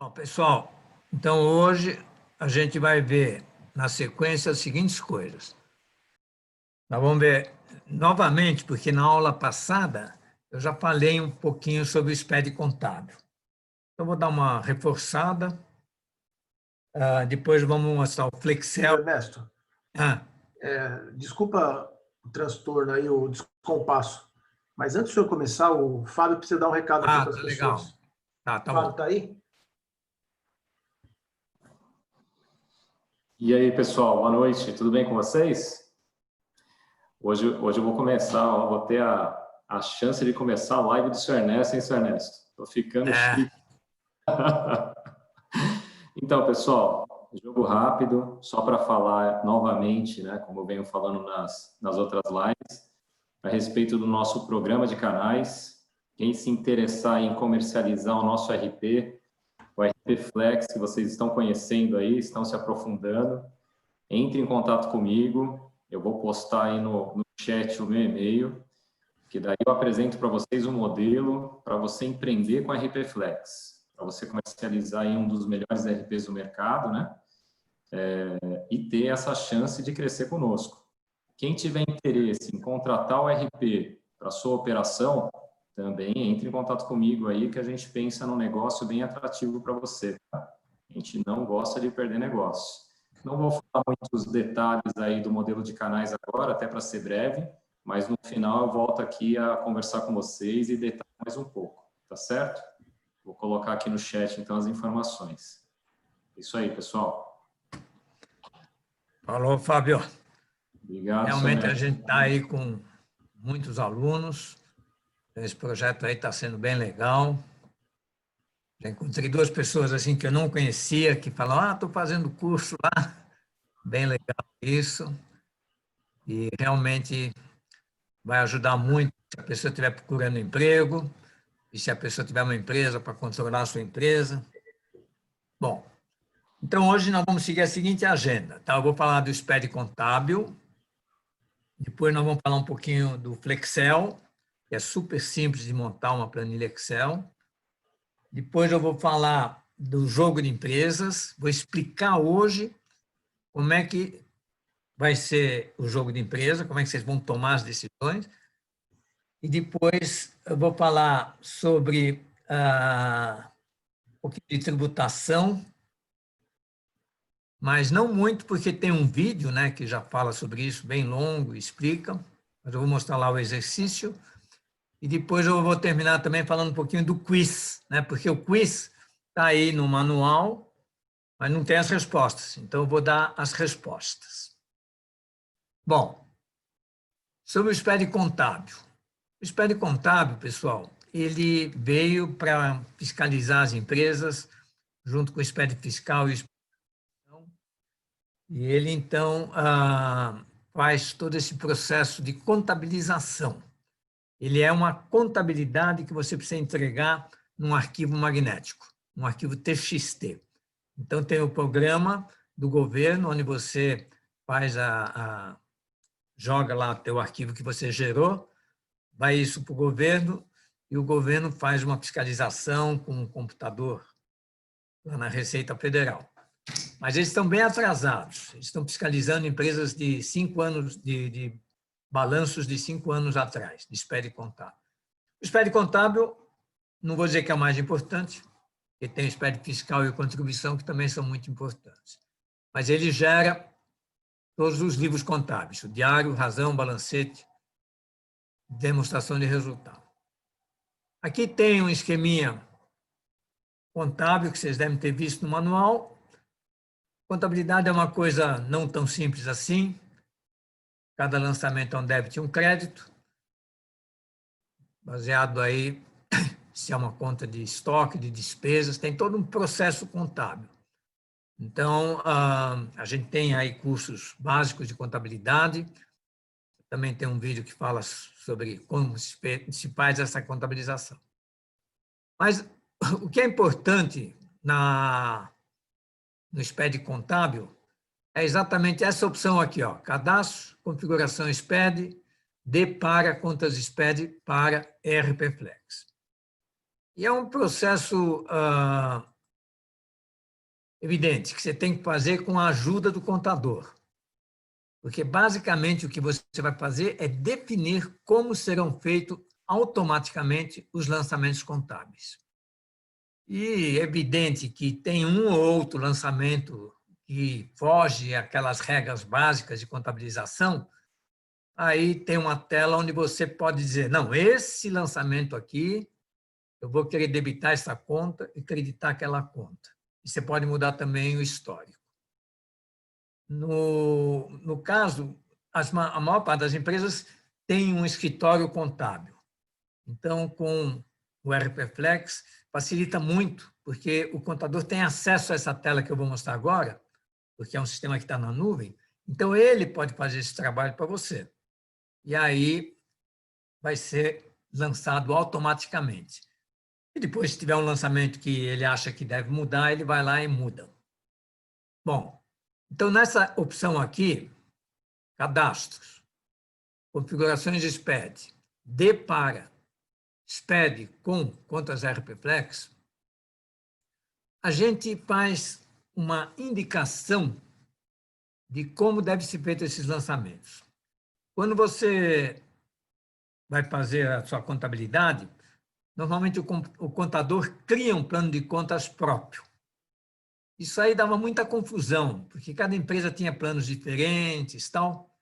Bom, pessoal, então hoje a gente vai ver na sequência as seguintes coisas. Nós vamos ver novamente, porque na aula passada eu já falei um pouquinho sobre o SPED contábil. Então, vou dar uma reforçada. Depois vamos mostrar o Flexel. Ernesto, Ah, desculpa o transtorno aí, o descompasso, mas antes do senhor começar, o Fábio precisa dar um recado aqui para as tá pessoas. legal. Tá Fábio, bom. está aí? E aí, pessoal, boa noite, tudo bem com vocês? Hoje eu vou começar, vou ter a chance de começar a live do Sr. Ernesto, hein, Sr. Ernesto? Estou ficando chique. Então, pessoal, jogo rápido, só para falar novamente, né, como eu venho falando nas outras lives, a respeito do nosso programa de canais. Quem se interessar em comercializar o nosso RP, o RP Flex, que vocês estão conhecendo aí, estão se aprofundando, entre em contato comigo, eu vou postar aí no chat o meu e-mail, que daí eu apresento para vocês um modelo para você empreender com RP Flex, para você comercializar em um dos melhores RPs do mercado, né? E ter essa chance de crescer conosco. Quem tiver interesse em contratar o RP para sua operação, também entre em contato comigo aí, que a gente pensa num negócio bem atrativo para você. Tá? A gente não gosta de perder negócio. Não vou falar muitos detalhes aí do modelo de canais agora, até para ser breve, mas no final eu volto aqui a conversar com vocês e detalhar mais um pouco, tá certo? Vou colocar aqui no chat, então, as informações. Isso aí, pessoal. Falou, Fábio. Obrigado, Realmente senhor. a gente está aí com muitos alunos. Esse projeto aí está sendo bem legal. Já encontrei duas pessoas assim que eu não conhecia, que falam, estou fazendo curso lá. Bem legal isso. E realmente vai ajudar muito se a pessoa estiver procurando emprego e se a pessoa tiver uma empresa para controlar a sua empresa. Bom, então hoje nós vamos seguir a seguinte agenda. Tá? Eu vou falar do SPED contábil, depois nós vamos falar um pouquinho do Flexel, que é super simples de montar uma planilha Excel. Depois eu vou falar do jogo de empresas, vou explicar hoje como é que vai ser o jogo de empresa, como é que vocês vão tomar as decisões. E depois eu vou falar sobre um pouquinho de tributação, mas não muito, porque tem um vídeo, né, que já fala sobre isso, bem longo, explica, mas eu vou mostrar lá o exercício. E depois eu vou terminar também falando um pouquinho do quiz, né, porque o quiz está aí no manual, mas não tem as respostas, então eu vou dar as respostas. Bom, sobre o SPED contábil. O SPED contábil, pessoal, ele veio para fiscalizar as empresas junto com o SPED fiscal e o SPED. E ele, então, faz todo esse processo de contabilização. Ele é uma contabilidade que você precisa entregar num arquivo magnético, um arquivo TXT. Então, tem o programa do governo, onde você faz joga lá o teu arquivo que você gerou, vai isso para o governo, e o governo faz uma fiscalização com um computador lá na Receita Federal. Mas eles estão bem atrasados, eles estão fiscalizando empresas de 5 anos, de balanços de 5 anos atrás, de SPED contábil. O SPED contábil, não vou dizer que é o mais importante, porque tem o SPED fiscal e contribuição, que também são muito importantes. Mas ele gera todos os livros contábeis, o diário, razão, balancete, demonstração de resultado. Aqui tem um esqueminha contábil que vocês devem ter visto no manual. Contabilidade é uma coisa não tão simples assim. Cada lançamento é um débito e um crédito, baseado aí se é uma conta de estoque, de despesas, tem todo um processo contábil. Então, a gente tem aí cursos básicos de contabilidade, também tem um vídeo que fala sobre como se faz essa contabilização. Mas o que é importante no SPED contábil é exatamente essa opção aqui, ó, cadastro, configuração SPED, D para contas SPED para RP Flex. E é um processo evidente que você tem que fazer com a ajuda do contador. Porque, basicamente, o que você vai fazer é definir como serão feitos automaticamente os lançamentos contábeis. E é evidente que tem um ou outro lançamento que foge àquelas regras básicas de contabilização, aí tem uma tela onde você pode dizer, não, esse lançamento aqui, eu vou querer debitar essa conta e creditar aquela conta. E você pode mudar também o histórico. No caso, a maior parte das empresas tem um escritório contábil. Então, com o RP Flex, facilita muito, porque o contador tem acesso a essa tela que eu vou mostrar agora, porque é um sistema que está na nuvem, então ele pode fazer esse trabalho para você. E aí vai ser lançado automaticamente. E depois, se tiver um lançamento que ele acha que deve mudar, ele vai lá e muda. Bom, então nessa opção aqui, cadastros, configurações de SPED, depara, SPED com contas RP Flex, a gente faz uma indicação de como deve ser feito esses lançamentos. Quando você vai fazer a sua contabilidade, normalmente o contador cria um plano de contas próprio. Isso aí dava muita confusão, porque cada empresa tinha planos diferentes, tal.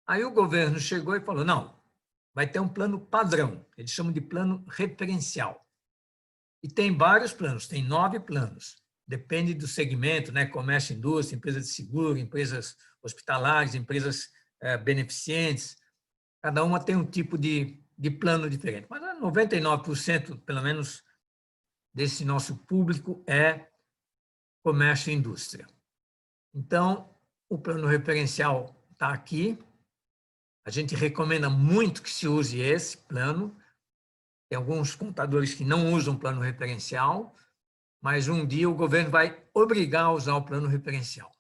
Aí o governo chegou e falou, não, vai ter um plano padrão, eles chamam de plano referencial. E tem vários planos, tem 9 planos. Depende do segmento, né? Comércio, indústria, empresa de seguro, empresas hospitalares, empresas beneficentes. Cada uma tem um tipo de plano diferente. Mas 99%, pelo menos, desse nosso público é comércio e indústria. Então, o plano referencial está aqui. A gente recomenda muito que se use esse plano. Tem alguns contadores que não usam plano referencial, mas um dia o governo vai obrigar a usar o plano referencial,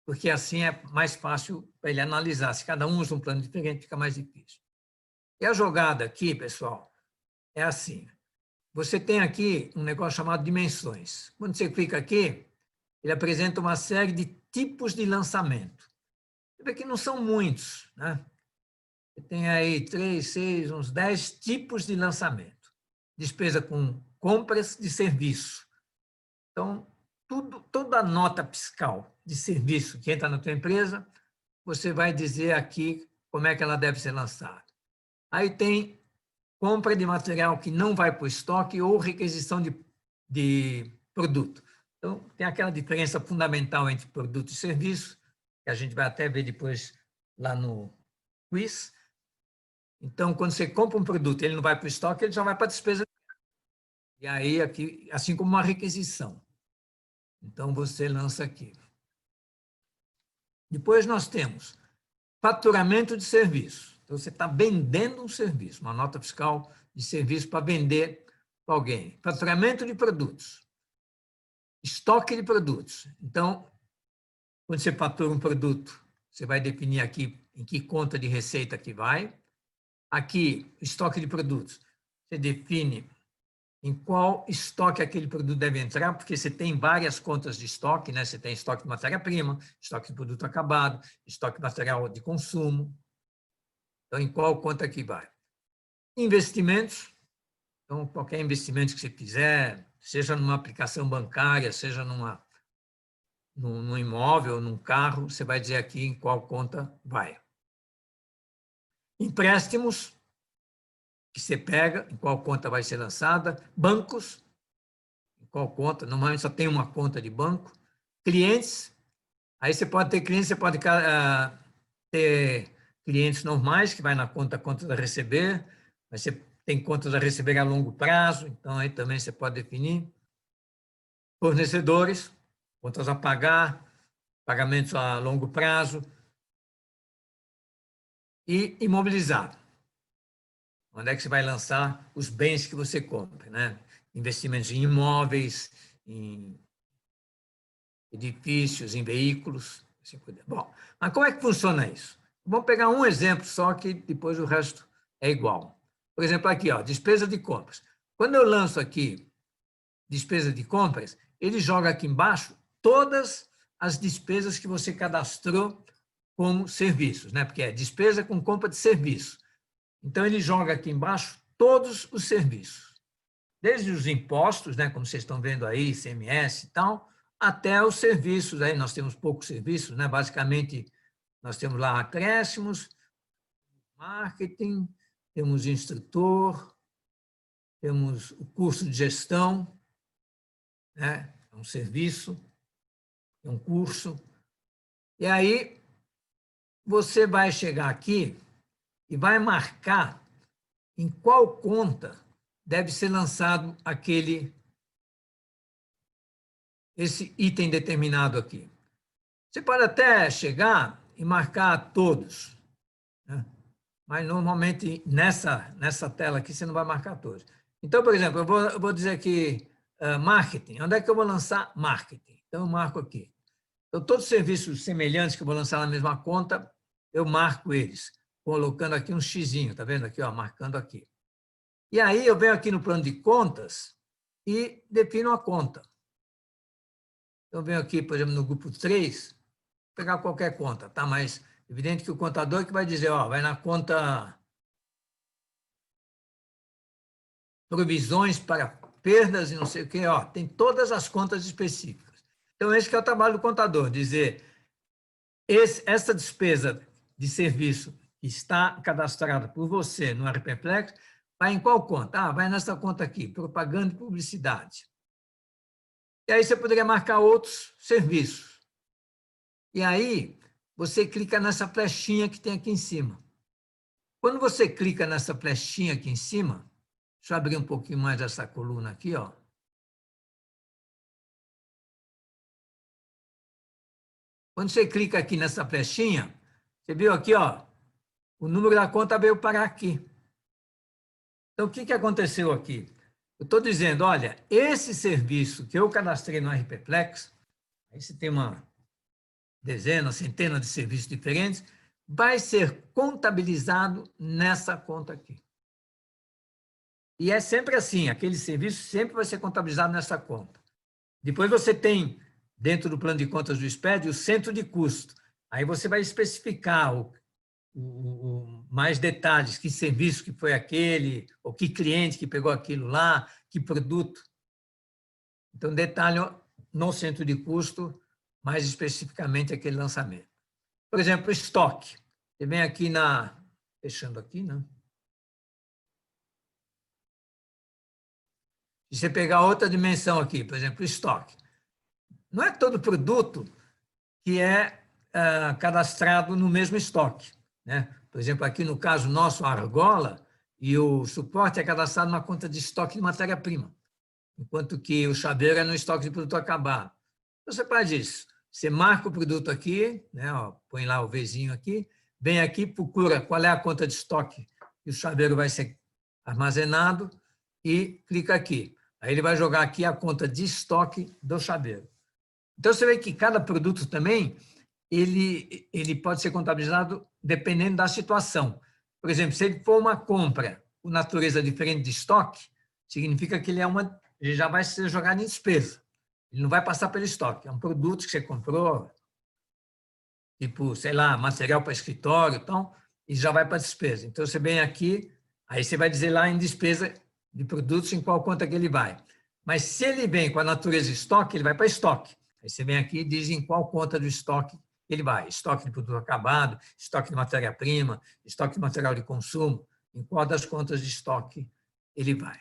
porque assim é mais fácil para ele analisar. Se cada um usa um plano diferente, fica mais difícil. E a jogada aqui, pessoal, é assim. Você tem aqui um negócio chamado dimensões. Quando você clica aqui, ele apresenta uma série de tipos de lançamento. Você vê que não são muitos, né? Você tem aí 3, 6, uns 10 tipos de lançamento. Despesa com compras de serviço. Então, toda nota fiscal de serviço que entra na tua empresa, você vai dizer aqui como é que ela deve ser lançada. Aí tem compra de material que não vai para o estoque ou requisição de produto. Então, tem aquela diferença fundamental entre produto e serviço, que a gente vai até ver depois lá no quiz. Então, quando você compra um produto e ele não vai para o estoque, ele já vai para a despesa. E aí, aqui, assim como uma requisição. Então, você lança aqui. Depois nós temos faturamento de serviço. Então, você está vendendo um serviço, uma nota fiscal de serviço para vender para alguém. Faturamento de produtos. Estoque de produtos. Então, quando você fatura um produto, você vai definir aqui em que conta de receita que vai. Aqui, estoque de produtos. Você define em qual estoque aquele produto deve entrar, porque você tem várias contas de estoque, né? Você tem estoque de matéria-prima, estoque de produto acabado, estoque de material de consumo. Então, em qual conta que vai? Investimentos. Então, qualquer investimento que você fizer, seja numa aplicação bancária, seja num imóvel, num carro, você vai dizer aqui em qual conta vai. Empréstimos, que você pega, em qual conta vai ser lançada. Bancos, em qual conta, normalmente só tem uma conta de banco. Clientes, aí você pode ter clientes, você pode ter clientes normais, que vai na conta a receber, mas você tem contas a receber a longo prazo, então aí também você pode definir. Fornecedores, contas a pagar, pagamentos a longo prazo. E imobilizado. Onde é que você vai lançar os bens que você compra, né? Investimentos em imóveis, em edifícios, em veículos. Assim. Bom, mas como é que funciona isso? Vamos pegar um exemplo só que depois o resto é igual. Por exemplo, aqui, ó, despesa de compras. Quando eu lanço aqui despesa de compras, ele joga aqui embaixo todas as despesas que você cadastrou como serviços, né? Porque é despesa com compra de serviço. Então, ele joga aqui embaixo todos os serviços, desde os impostos, né? Como vocês estão vendo aí, ICMS e tal, até os serviços. Aí nós temos poucos serviços, né? Basicamente, nós temos lá acréscimos, marketing, temos instrutor, temos o curso de gestão, né? É um serviço, é um curso. E aí, você vai chegar aqui e vai marcar em qual conta deve ser lançado esse item determinado aqui. Você pode até chegar e marcar todos, né? Mas normalmente nessa tela aqui você não vai marcar todos. Então, por exemplo, eu vou dizer aqui marketing. Onde é que eu vou lançar marketing? Então, eu marco aqui. Então, todos os serviços semelhantes que eu vou lançar na mesma conta, eu marco eles, colocando aqui um xizinho, tá vendo aqui, ó, marcando aqui. E aí eu venho aqui no plano de contas e defino a conta. Então, eu venho aqui, por exemplo, no grupo 3, pegar qualquer conta, tá? Mas evidente que o contador que vai dizer, ó, vai na conta provisões para perdas e não sei o quê, ó, tem todas as contas específicas. Então, esse que é o trabalho do contador, dizer essa despesa de serviço que está cadastrada por você no RPPlex, vai em qual conta? Ah, vai nessa conta aqui, propaganda e publicidade. E aí você poderia marcar outros serviços. E aí você clica nessa flechinha que tem aqui em cima. Quando você clica nessa flechinha aqui em cima, deixa eu abrir um pouquinho mais essa coluna aqui, ó. Quando você clica aqui nessa flechinha, você viu aqui, ó, o número da conta veio parar aqui. Então, o que aconteceu aqui? Eu estou dizendo, olha, esse serviço que eu cadastrei no RPPlex, aí você tem uma dezena, centena de serviços diferentes, vai ser contabilizado nessa conta aqui. E é sempre assim, aquele serviço sempre vai ser contabilizado nessa conta. Depois você tem, dentro do plano de contas do SPED, o centro de custo. Aí você vai especificar mais detalhes, que serviço que foi aquele, ou que cliente que pegou aquilo lá, que produto. Então, detalhe no centro de custo, mais especificamente aquele lançamento. Por exemplo, estoque. Você vem aqui fechando aqui, né? Se você pegar outra dimensão aqui, por exemplo, estoque. Não é todo produto que é cadastrado no mesmo estoque, né? Por exemplo, aqui no caso nosso, a argola, e o suporte é cadastrado numa conta de estoque de matéria-prima, enquanto que o chaveiro é no estoque de produto acabado. Então, você faz isso. Você marca o produto aqui, né? Ó, põe lá o Vzinho aqui, vem aqui, procura qual é a conta de estoque que o chaveiro vai ser armazenado e clica aqui. Aí ele vai jogar aqui a conta de estoque do chaveiro. Então, você vê que cada produto também, ele pode ser contabilizado dependendo da situação. Por exemplo, se ele for uma compra com natureza diferente de estoque, significa que ele já vai ser jogado em despesa. Ele não vai passar pelo estoque. É um produto que você comprou, tipo, sei lá, material para escritório, então, e já vai para despesa. Então, você vem aqui, aí você vai dizer lá em despesa de produtos em qual conta que ele vai. Mas se ele vem com a natureza estoque, ele vai para estoque. Aí você vem aqui e diz em qual conta do estoque ele vai. Estoque de produto acabado, estoque de matéria-prima, estoque de material de consumo, em qual das contas de estoque ele vai.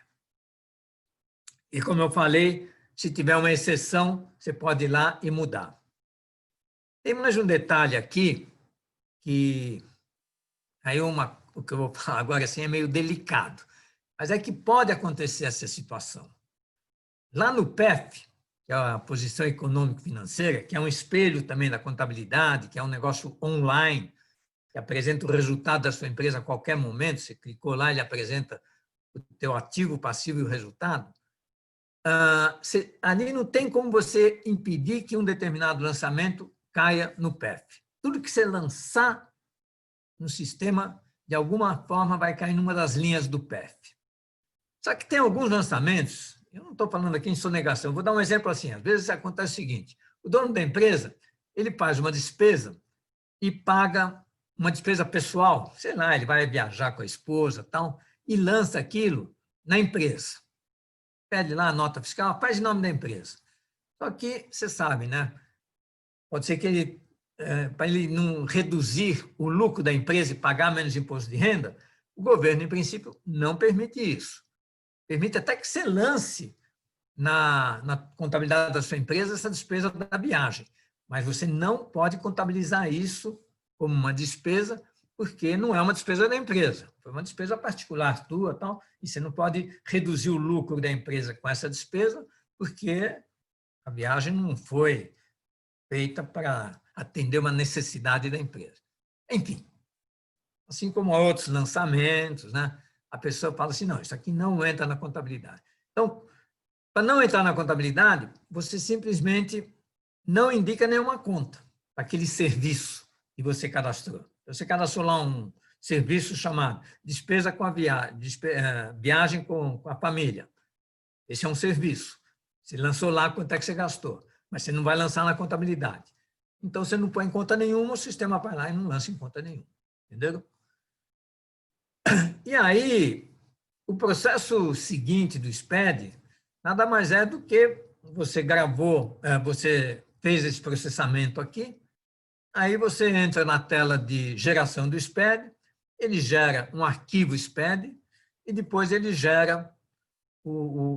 E como eu falei, se tiver uma exceção, você pode ir lá e mudar. Tem mais um detalhe aqui, que aí o que eu vou falar agora assim, é meio delicado, mas é que pode acontecer essa situação. Lá no PEF, que é a posição econômico-financeira, que é um espelho também da contabilidade, que é um negócio online, que apresenta o resultado da sua empresa a qualquer momento, você clicou lá, ele apresenta o teu ativo, o passivo e o resultado. Ali não tem como você impedir que um determinado lançamento caia no PEF. Tudo que você lançar no sistema, de alguma forma, vai cair numa das linhas do PEF. Só que tem alguns lançamentos, eu não estou falando aqui em sonegação, vou dar um exemplo assim, às vezes acontece o seguinte, O dono da empresa, ele faz uma despesa e paga uma despesa pessoal, sei lá, ele vai viajar com a esposa, tal, e lança aquilo na empresa. Pede lá a nota fiscal, faz em nome da empresa. Só que, você sabe, né? Pode ser que ele, para ele não reduzir o lucro da empresa e pagar menos imposto de renda, o governo, em princípio, não permite isso. Permite até que você lance na contabilidade da sua empresa essa despesa da viagem, mas você não pode contabilizar isso como uma despesa, porque não é uma despesa da empresa, foi uma despesa particular tua, tal, e você não pode reduzir o lucro da empresa com essa despesa, porque a viagem não foi feita para atender uma necessidade da empresa. Enfim, assim como outros lançamentos, né? A pessoa fala assim, não, isso aqui não entra na contabilidade. Então, para não entrar na contabilidade, você simplesmente não indica nenhuma conta para aquele serviço que você cadastrou. Você cadastrou lá um serviço chamado despesa com a viagem com a família. Esse é um serviço. Você lançou lá quanto é que você gastou, mas você não vai lançar na contabilidade. Então, você não põe em conta nenhuma, o sistema vai lá e não lança em conta nenhuma. Entendeu? E aí, o processo seguinte do SPED nada mais é do que você gravou, você fez esse processamento aqui, aí você entra na tela de geração do SPED, ele gera um arquivo SPED e depois ele gera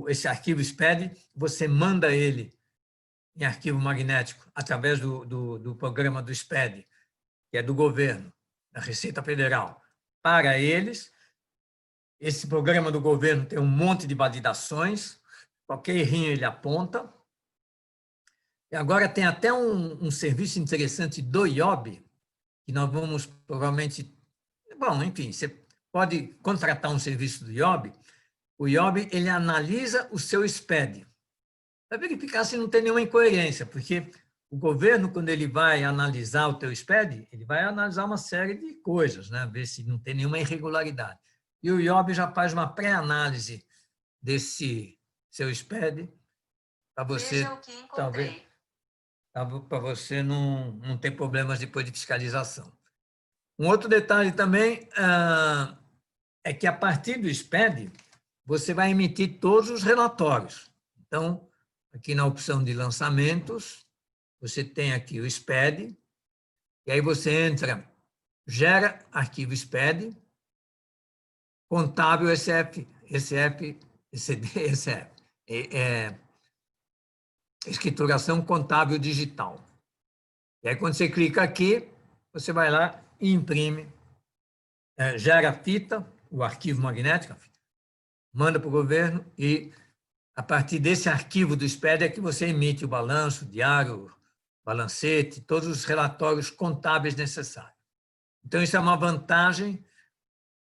esse arquivo SPED, você manda ele em arquivo magnético através do programa do SPED, que é do governo, da Receita Federal, para eles. Esse programa do governo tem um monte de validações, qualquer errinho ele aponta. E agora tem até um serviço interessante do IOB, que nós vamos provavelmente... Bom, enfim, você pode contratar um serviço do IOB. O IOB, ele analisa o seu SPED, para verificar se não tem nenhuma incoerência, porque o governo, quando ele vai analisar o teu SPED, ele vai analisar uma série de coisas, né? Ver se não tem nenhuma irregularidade. E o IOB já faz uma pré-análise desse seu SPED para você, talvez, para você não ter problemas depois de fiscalização. Um outro detalhe também é que, a partir do SPED, você vai emitir todos os relatórios. Então, aqui na opção de lançamentos, você tem aqui o SPED, e aí você entra, gera arquivo SPED, contábil ECF, escrituração contábil digital. E aí, quando você clica aqui, você vai lá e imprime, gera a fita, o arquivo magnético, manda para o governo e, a partir desse arquivo do SPED, é que você emite o balanço, o diário, balancete, todos os relatórios contábeis necessários. Então, isso é uma vantagem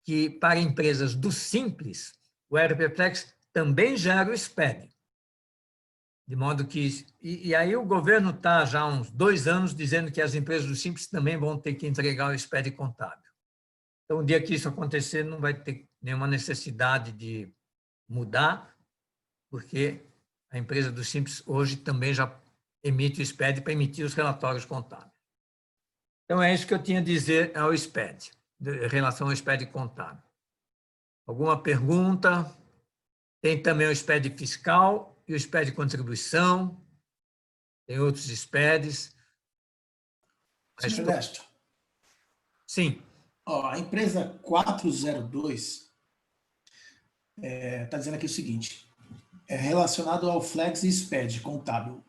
que, para empresas do Simples, o ERPFlex também gera o SPED. De modo que... E aí o governo está já há uns 2 anos dizendo que as empresas do Simples também vão ter que entregar o SPED contábil. Então, o dia que isso acontecer, não vai ter nenhuma necessidade de mudar, porque a empresa do Simples hoje também já emite o SPED para emitir os relatórios contábeis. Então, é isso que eu tinha a dizer ao SPED, em relação ao SPED contábil. Alguma pergunta? Tem também o SPED fiscal e o SPED contribuição. Tem outros SPEDs. Senhor Ernesto. Sim. A empresa 402 está dizendo aqui o seguinte, é relacionado ao Flex e SPED contábil.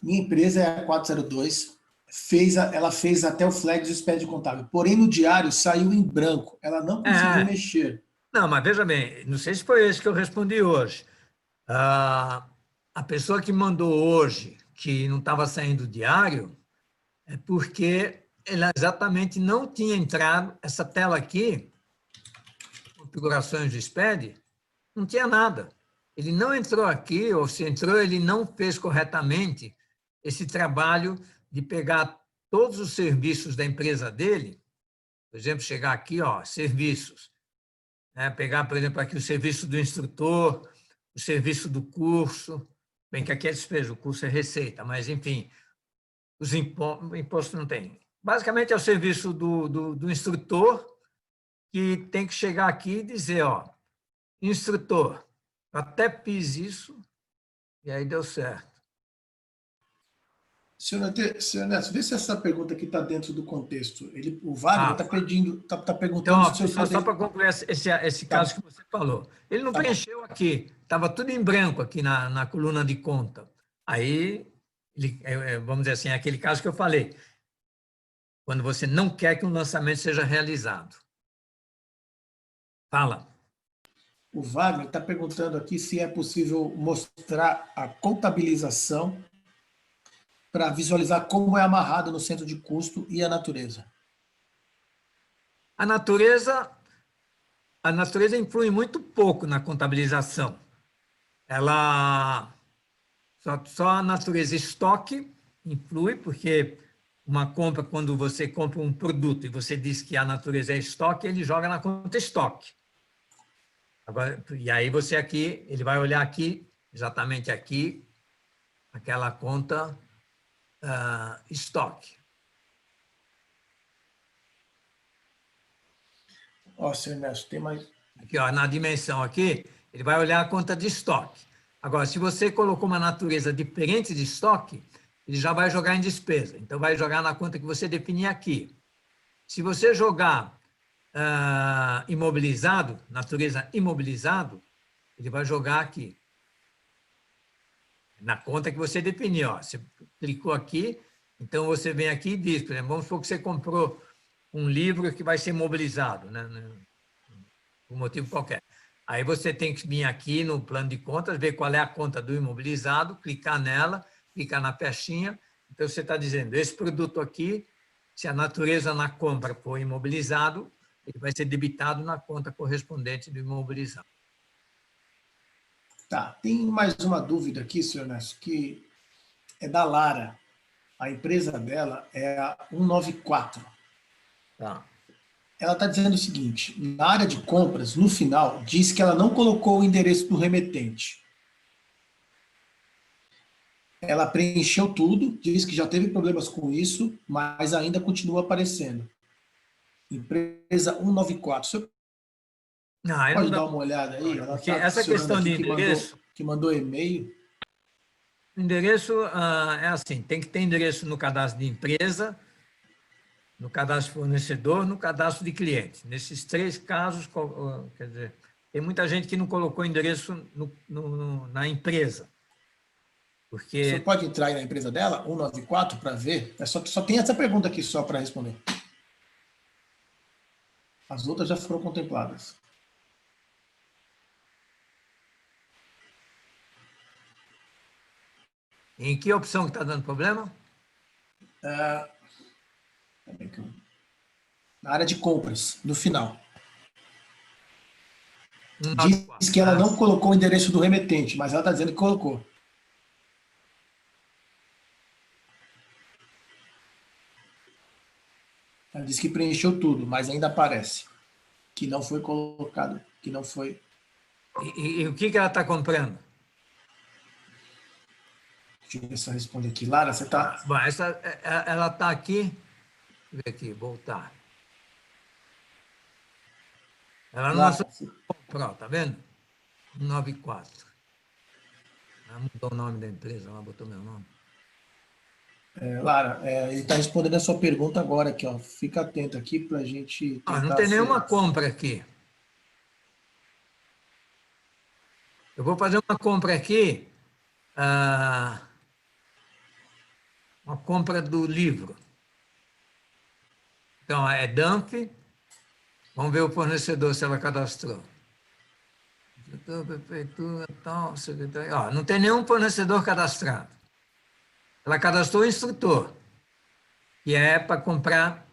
Minha empresa é a 402, ela fez até o Flex e o SPED contábil, porém no diário saiu em branco, ela não conseguiu mexer. Não, mas veja bem, não sei se foi esse que eu respondi hoje. A pessoa que mandou hoje, que não estava saindo diário, é porque ela exatamente não tinha entrado, essa tela aqui, configurações do SPED, não tinha nada. Ele não entrou aqui, ou se entrou, ele não fez corretamente esse trabalho de pegar todos os serviços da empresa dele, por exemplo, chegar aqui, serviços, né? Pegar, por exemplo, aqui o serviço do instrutor, o serviço do curso, bem que aqui é despesa, o curso é receita, mas, enfim, Os impostos não tem. Basicamente, é o serviço do instrutor que tem que chegar aqui e dizer, ó, instrutor, eu até fiz isso e aí deu certo. Senhor Ernesto, vê se essa pergunta aqui está dentro do contexto. O Wagner está perguntando então, se eu só para concluir esse caso que você falou. Ele não preencheu aqui, estava tudo em branco aqui na coluna de conta. Aí, vamos dizer assim, é aquele caso que eu falei, quando você não quer que um lançamento seja realizado. Fala. O Wagner está perguntando aqui se é possível mostrar a contabilização para visualizar como é amarrado no centro de custo e a natureza. A natureza influi muito pouco na contabilização. Ela só a natureza estoque influi, porque uma compra, quando você compra um produto e você diz que a natureza é estoque, ele joga na conta estoque. Agora, e aí você aqui, ele vai olhar aqui, exatamente aqui, aquela conta estoque. Ó, senhor Ernesto, tem mais... Aqui, ó, na dimensão aqui, ele vai olhar a conta de estoque. Agora, se você colocou uma natureza diferente de estoque, ele já vai jogar em despesa. Então, vai jogar na conta que você definir aqui. Se você jogar imobilizado, natureza imobilizado, ele vai jogar aqui. Na conta que você definiu. Ó. Você clicou aqui, então você vem aqui e diz, por exemplo, vamos supor que você comprou um livro que vai ser imobilizado, né? Por motivo qualquer. Aí você tem que vir aqui no plano de contas, ver qual é a conta do imobilizado, clicar nela, clicar na festinha. Então, você está dizendo, esse produto aqui, se a natureza na compra for imobilizado, ele vai ser debitado na conta correspondente do imobilizado. Tá, tem mais uma dúvida aqui, senhor Ernesto, que é da Lara. A empresa dela é a 194. Tá. Ela está dizendo o seguinte, na área de compras, no final, diz que ela não colocou o endereço do remetente. Ela preencheu tudo, diz que já teve problemas com isso, mas ainda continua aparecendo. Empresa 194. Você pode dar uma olhada aí? Ela porque tá essa questão de endereço... Que mandou e-mail. O endereço é assim, tem que ter endereço no cadastro de empresa, no cadastro de fornecedor, no cadastro de cliente. Nesses 3 casos, quer dizer, tem muita gente que não colocou endereço na empresa. Porque... Você pode entrar aí na empresa dela, 194, para ver? Só tem essa pergunta aqui só para responder. As outras já foram contempladas. Em que opção que está dando problema? Na área de compras, no final. 194. Diz que ela não colocou o endereço do remetente, mas ela está dizendo que colocou. Ela disse que preencheu tudo, mas ainda aparece que não foi colocado, que não foi... E o que ela está comprando? Deixa eu ver se ela responde aqui. Lara, você está... Bom, ela está aqui. Deixa eu ver aqui, voltar. Ela não comprou, tá vendo? 194. Ela mudou o nome da empresa, ela botou meu nome. Lara, ele está respondendo a sua pergunta agora aqui, ó. Fica atento aqui para a gente... Não tem nenhuma compra aqui. Eu vou fazer uma compra aqui, uma compra do livro. Então, é Danf. Vamos ver o fornecedor, se ela cadastrou. Prefeitura, tal, secretaria. Não tem nenhum fornecedor cadastrado. Ela cadastrou o instrutor, que é para comprar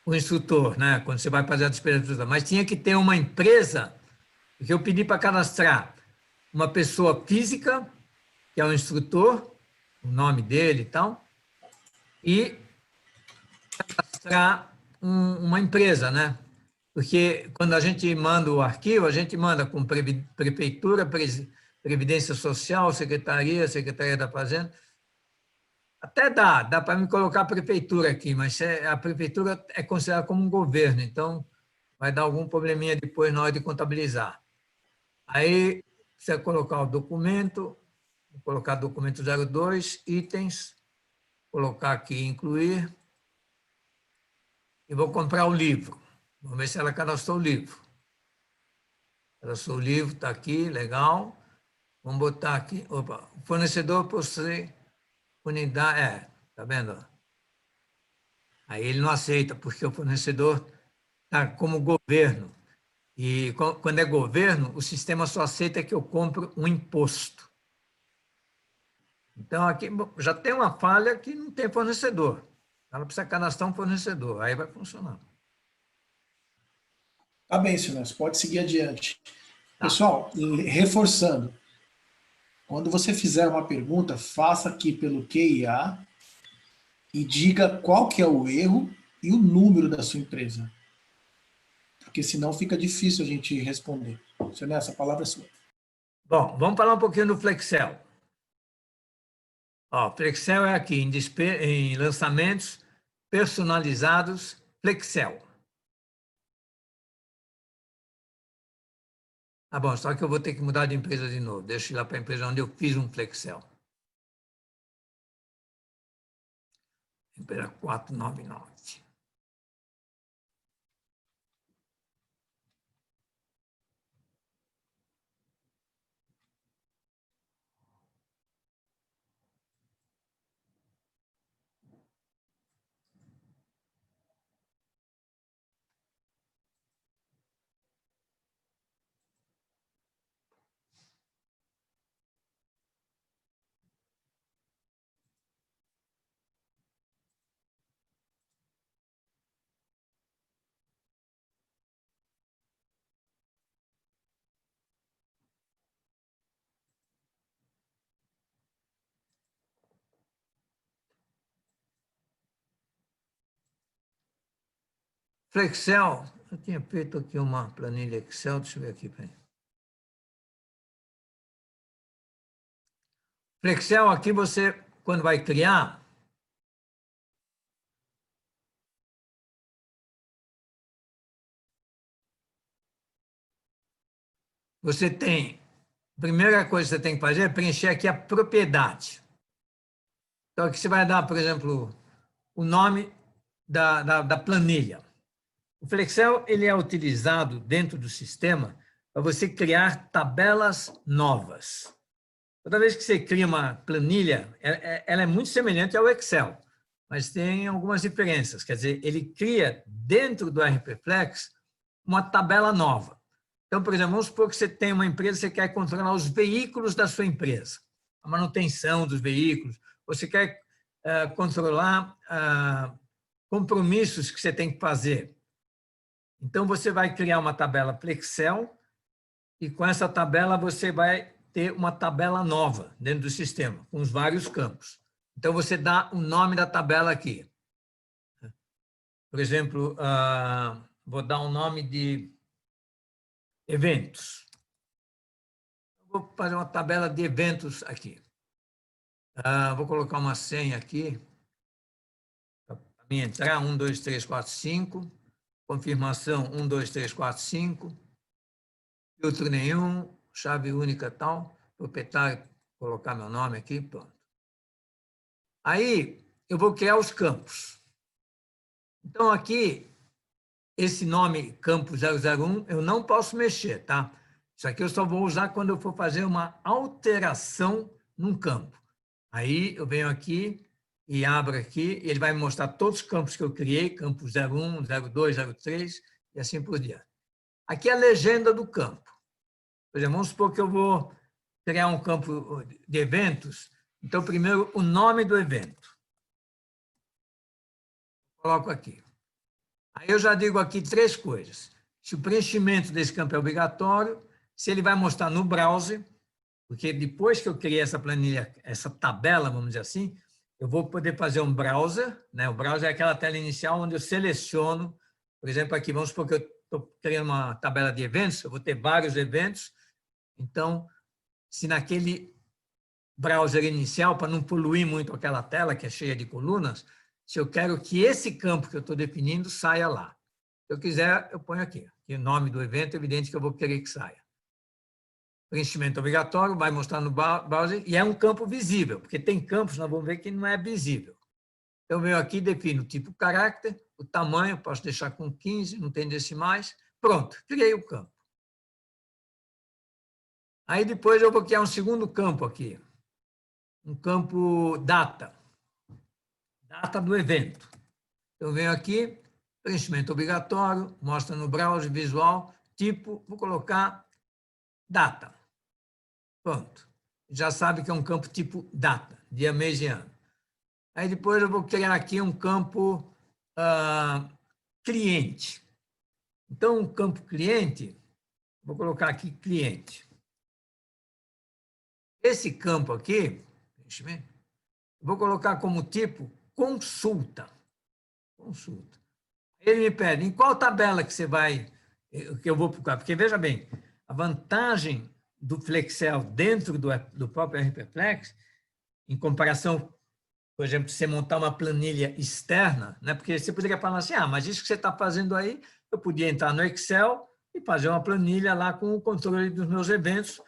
o instrutor, né? Quando você vai fazer a despesa do instrutor. Mas tinha que ter uma empresa, porque eu pedi para cadastrar uma pessoa física, que é o instrutor, o nome dele e tal, e cadastrar uma empresa, né? Porque quando a gente manda o arquivo, a gente manda com prefeitura, Previdência Social, Secretaria da Fazenda. Até dá para me colocar a prefeitura aqui, mas a prefeitura é considerada como um governo, então vai dar algum probleminha depois na hora de contabilizar. Aí, você vai colocar o documento, vou colocar documento 02, itens, colocar aqui incluir, e vou comprar o livro. Vamos ver se ela cadastrou o livro. Cadastrou o livro, está aqui, legal. Vamos botar aqui, opa, o fornecedor possui unidade, tá vendo? Aí ele não aceita, porque o fornecedor está como governo. E quando é governo, o sistema só aceita que eu compro um imposto. Então, aqui já tem uma falha que não tem fornecedor. Ela precisa cadastrar um fornecedor, aí vai funcionar. Tá bem, senhor, pode seguir adiante. Tá. Pessoal, reforçando, quando você fizer uma pergunta, faça aqui pelo QIA e diga qual que é o erro e o número da sua empresa. Porque senão fica difícil a gente responder. Senhor, essa palavra é sua. Bom, vamos falar um pouquinho do Flexel. Ó, Flexel é aqui, em lançamentos personalizados, Flexel. Ah, bom, só que eu vou ter que mudar de empresa de novo. Deixa eu ir lá para a empresa onde eu fiz um Flexel. Empresa 499. Flexel, eu tinha feito aqui uma planilha Excel, deixa eu ver aqui. Peraí. Flexel, aqui você, quando vai criar, você tem, a primeira coisa que você tem que fazer é preencher aqui a propriedade. Então, aqui você vai dar, por exemplo, o nome da planilha. O Flexel ele é utilizado dentro do sistema para você criar tabelas novas. Toda vez que você cria uma planilha, ela é muito semelhante ao Excel, mas tem algumas diferenças. Quer dizer, ele cria dentro do RP Flex uma tabela nova. Então, por exemplo, vamos supor que você tem uma empresa, você quer controlar os veículos da sua empresa, a manutenção dos veículos, ou você quer controlar compromissos que você tem que fazer. Então, você vai criar uma tabela Flexel e com essa tabela você vai ter uma tabela nova dentro do sistema, com os vários campos. Então, você dá o nome da tabela aqui. Por exemplo, vou dar um nome de eventos. Vou fazer uma tabela de eventos aqui. Vou colocar uma senha aqui, para mim entrar, 1, 2, 3, 4, 5. Confirmação, 1, 2, 3, 4, 5. Filtro nenhum, chave única tal. Proprietário, colocar meu nome aqui, pronto. Aí, eu vou criar os campos. Então, aqui, esse nome campo 001, eu não posso mexer, tá? Isso aqui eu só vou usar quando eu for fazer uma alteração num campo. Aí, eu venho aqui e abro aqui, e ele vai me mostrar todos os campos que eu criei, campo 01, 02, 03, e assim por diante. Aqui é a legenda do campo. Por exemplo, vamos supor que eu vou criar um campo de eventos. Então, primeiro, o nome do evento. Coloco aqui. Aí eu já digo aqui 3 coisas. Se o preenchimento desse campo é obrigatório, se ele vai mostrar no browser, porque depois que eu criei essa planilha, essa tabela, vamos dizer assim, eu vou poder fazer um browser, né? O browser é aquela tela inicial onde eu seleciono, por exemplo, aqui, vamos supor que eu estou criando uma tabela de eventos, eu vou ter vários eventos. Então, se naquele browser inicial, para não poluir muito aquela tela que é cheia de colunas, se eu quero que esse campo que eu estou definindo saia lá. Se eu quiser, eu ponho aqui. Aqui o nome do evento, é evidente que eu vou querer que saia. Preenchimento obrigatório, vai mostrar no browser, e é um campo visível, porque tem campos, nós vamos ver que não é visível. Então, eu venho aqui e defino o tipo caráter, o tamanho, posso deixar com 15, não tem decimais. Pronto, criei o campo. Aí, depois, eu vou criar um segundo campo aqui. Um campo data. Data do evento. Eu venho aqui, preenchimento obrigatório, mostra no browser visual, tipo, vou colocar data. Pronto. Já sabe que é um campo tipo data, dia, mês e ano. Aí depois eu vou criar aqui um campo cliente. Então, um campo cliente, vou colocar aqui cliente. Esse campo aqui, vou colocar como tipo consulta. Consulta. Ele me pede, em qual tabela que você vai, que eu vou procurar? Porque, veja bem, a vantagem do Flexel dentro do próprio RPFlex, em comparação, por exemplo, você montar uma planilha externa, né? Porque você poderia falar assim, mas isso que você está fazendo aí, eu podia entrar no Excel e fazer uma planilha lá com o controle dos meus eventos,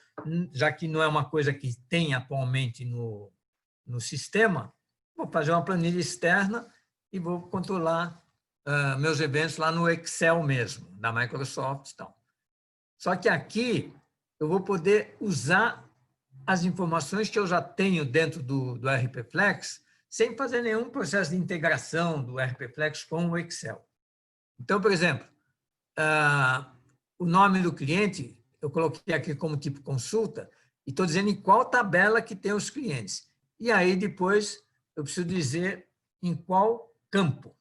já que não é uma coisa que tem atualmente no sistema, vou fazer uma planilha externa e vou controlar meus eventos lá no Excel mesmo, da Microsoft e tal. Só que aqui eu vou poder usar as informações que eu já tenho dentro do RPFlex sem fazer nenhum processo de integração do RPFlex com o Excel. Então, por exemplo, o nome do cliente, eu coloquei aqui como tipo consulta e estou dizendo em qual tabela que tem os clientes. E aí, depois, eu preciso dizer em qual campo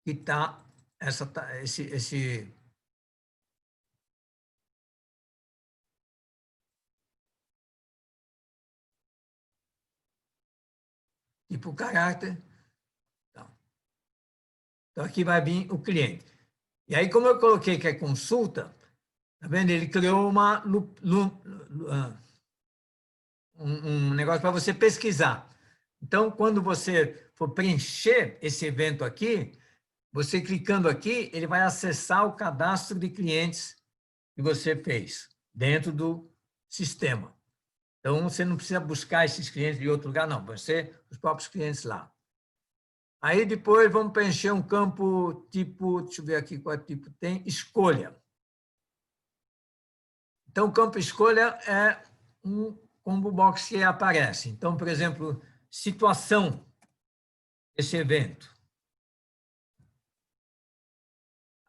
que está esse tipo caráter. Então, aqui vai vir o cliente. E aí, como eu coloquei que é consulta, tá vendo? Ele criou um negócio para você pesquisar. Então, quando você for preencher esse evento aqui, você clicando aqui, ele vai acessar o cadastro de clientes que você fez dentro do sistema. Então, você não precisa buscar esses clientes de outro lugar, não. Vai ser os próprios clientes lá. Aí, depois, vamos preencher um campo tipo, deixa eu ver aqui qual tipo tem, escolha. Então, o campo escolha é um combo box que aparece. Então, por exemplo, situação desse evento.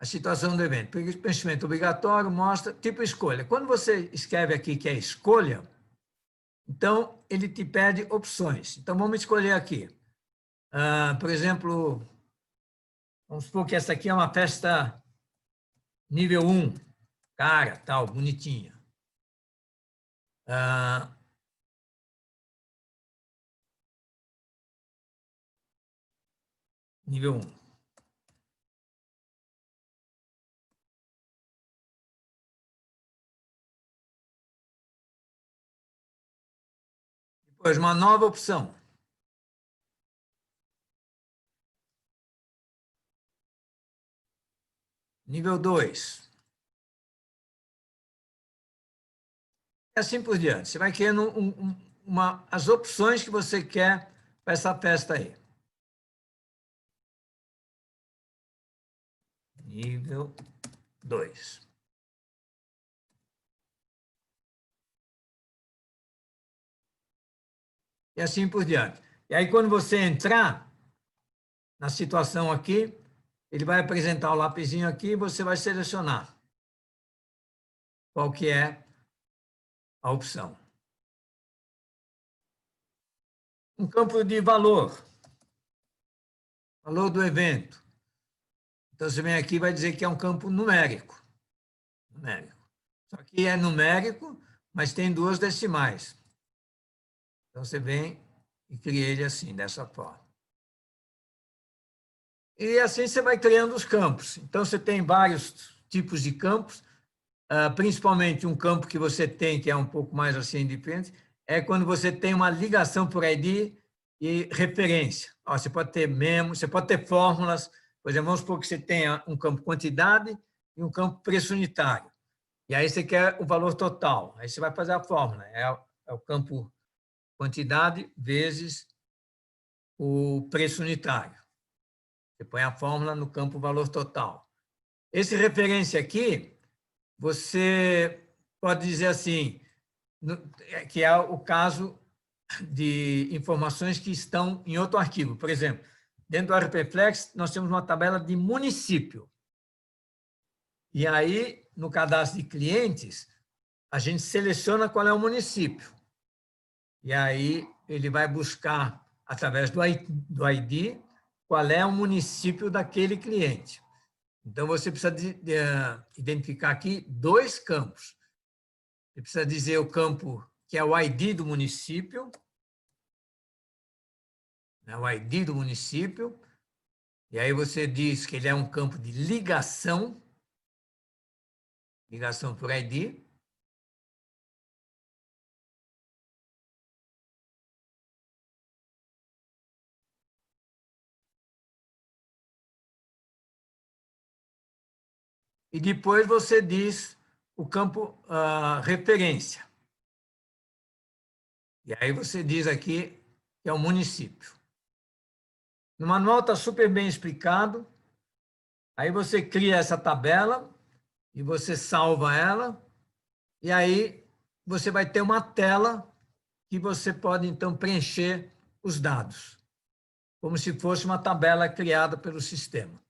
A situação do evento. Preenchimento obrigatório mostra tipo escolha. Quando você escreve aqui que é escolha, então ele te pede opções. Então, vamos escolher aqui. Por exemplo, vamos supor que essa aqui é uma festa nível 1, cara, tal, bonitinha. Nível 1. Depois, uma nova opção. Nível 2. E assim por diante. Você vai criando as opções que você quer para essa festa aí. Nível 2. E assim por diante. E aí, quando você entrar na situação aqui, ele vai apresentar o lapisinho aqui e você vai selecionar qual que é a opção. Um campo de valor. Valor do evento. Então, você vem aqui e vai dizer que é um campo numérico. Numérico. Só que é numérico, mas tem 2 decimais. Então, você vem e cria ele assim, dessa forma. E assim você vai criando os campos. Então, você tem vários tipos de campos, principalmente um campo que você tem, que é um pouco mais assim diferente, é quando você tem uma ligação por ID e referência. Ó, você pode ter memo, você pode ter fórmulas. Por exemplo, vamos supor que você tenha um campo quantidade e um campo preço unitário. E aí você quer o valor total. Aí você vai fazer a fórmula. É o campo quantidade vezes o preço unitário. Você põe a fórmula no campo valor total. Esse referência aqui, você pode dizer assim, que é o caso de informações que estão em outro arquivo. Por exemplo, dentro do RPFlex, nós temos uma tabela de município. E aí, no cadastro de clientes, a gente seleciona qual é o município. E aí, ele vai buscar, através do ID, qual é o município daquele cliente. Então, você precisa identificar aqui 2 campos. Você precisa dizer o campo que é o ID do município, né, o ID do município, e aí você diz que ele é um campo de ligação por ID. E depois você diz o campo referência. E aí você diz aqui que é o município. No manual está super bem explicado. Aí você cria essa tabela e você salva ela. E aí você vai ter uma tela que você pode, então, preencher os dados, como se fosse uma tabela criada pelo sistema.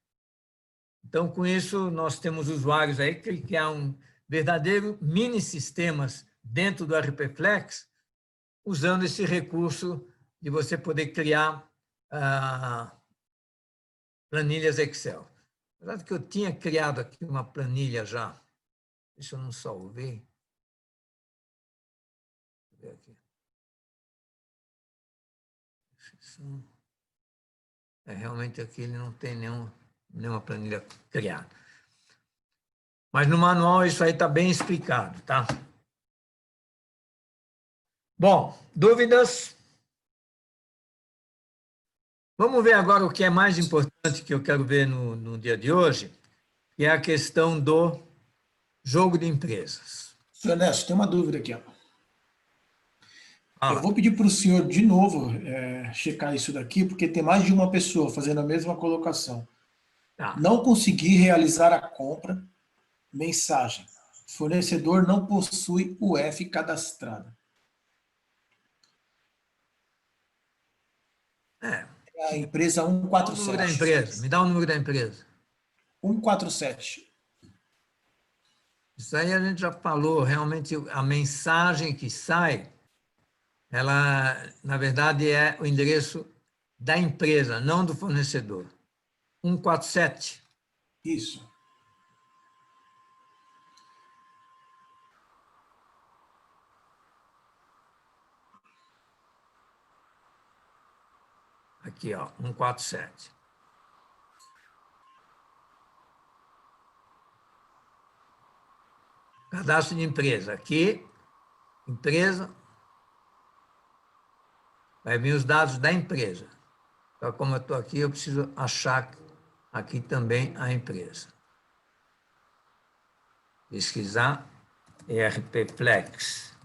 Então, com isso, nós temos usuários aí que criam verdadeiro mini-sistemas dentro do RPFlex, usando esse recurso de você poder criar planilhas Excel. Apesar que eu tinha criado aqui uma planilha já, isso eu não salvei. Deixa eu ver aqui. Realmente aqui ele não tem nenhuma planilha criada. Mas no manual isso aí está bem explicado, tá? Bom, dúvidas? Vamos ver agora o que é mais importante que eu quero ver no dia de hoje, que é a questão do jogo de empresas. Senhor Ernesto, tem uma dúvida aqui. Ó. Fala. Eu vou pedir para o senhor, de novo, checar isso daqui, porque tem mais de uma pessoa fazendo a mesma colocação. Tá. Não consegui realizar a compra, mensagem. Fornecedor não possui UF cadastrada. É a empresa 147. Qual o número da empresa? Me dá o número da empresa. 147. Isso aí a gente já falou, realmente a mensagem que sai, ela, na verdade, é o endereço da empresa, não do fornecedor. 147. Isso. Aqui, ó, 147. Cadastro de empresa. Aqui, empresa, vai vir os dados da empresa. Então, como eu estou aqui, eu preciso achar aqui também a empresa. Pesquisar ERPFlex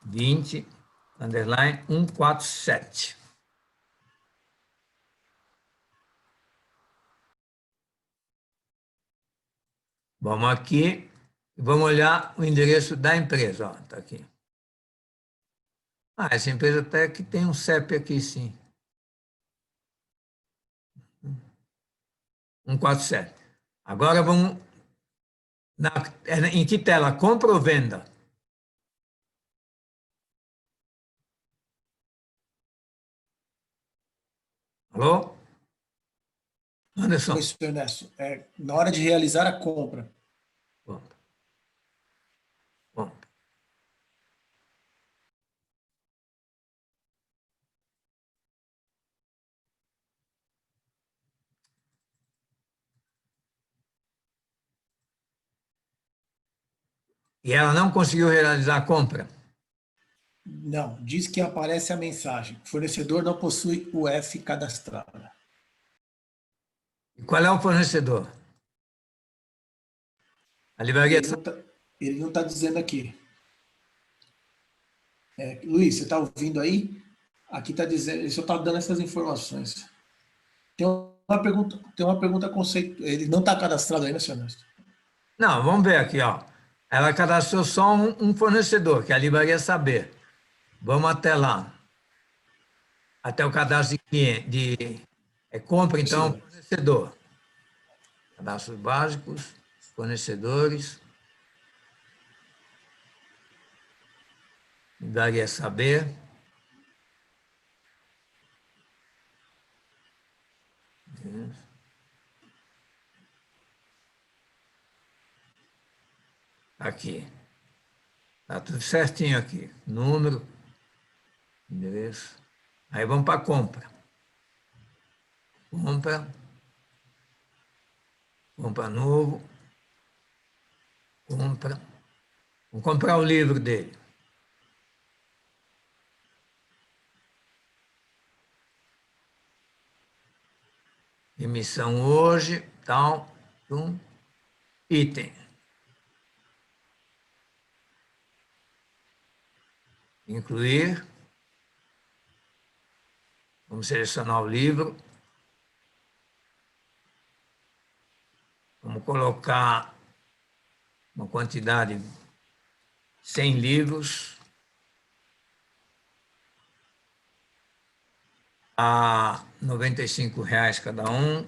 20_147. Vamos aqui, vamos olhar o endereço da empresa. Está aqui. Essa empresa até que tem um CEP aqui, sim. 147. Agora vamos... em que tela? Compra ou venda? Alô? Anderson. Oi, senhor Ernesto. Na hora de realizar a compra. Compra. Compra. E ela não conseguiu realizar a compra? Não, diz que aparece a mensagem. O fornecedor não possui o F cadastrado. E qual é o fornecedor? A livraria... Ele não está dizendo aqui. Luiz, você está ouvindo aí? Aqui está dizendo, ele só está dando essas informações. Tem uma pergunta conceitual. Ele não está cadastrado aí, né, senhor Ernesto? Não, vamos ver aqui, ó. Ela cadastrou só um fornecedor, que é a Livraria Saber. Vamos até lá. Até o cadastro de cliente, compra, então, fornecedor. Cadastros básicos, fornecedores. Livraria Saber. Aqui. Está tudo certinho aqui. Número, endereço. Aí vamos para compra. Compra novo. Compra. Vamos comprar o livro dele. Emissão hoje, tal, item. Incluir. Vamos selecionar o livro. Vamos colocar uma quantidade, 100 livros, a R$ 95,00 cada um.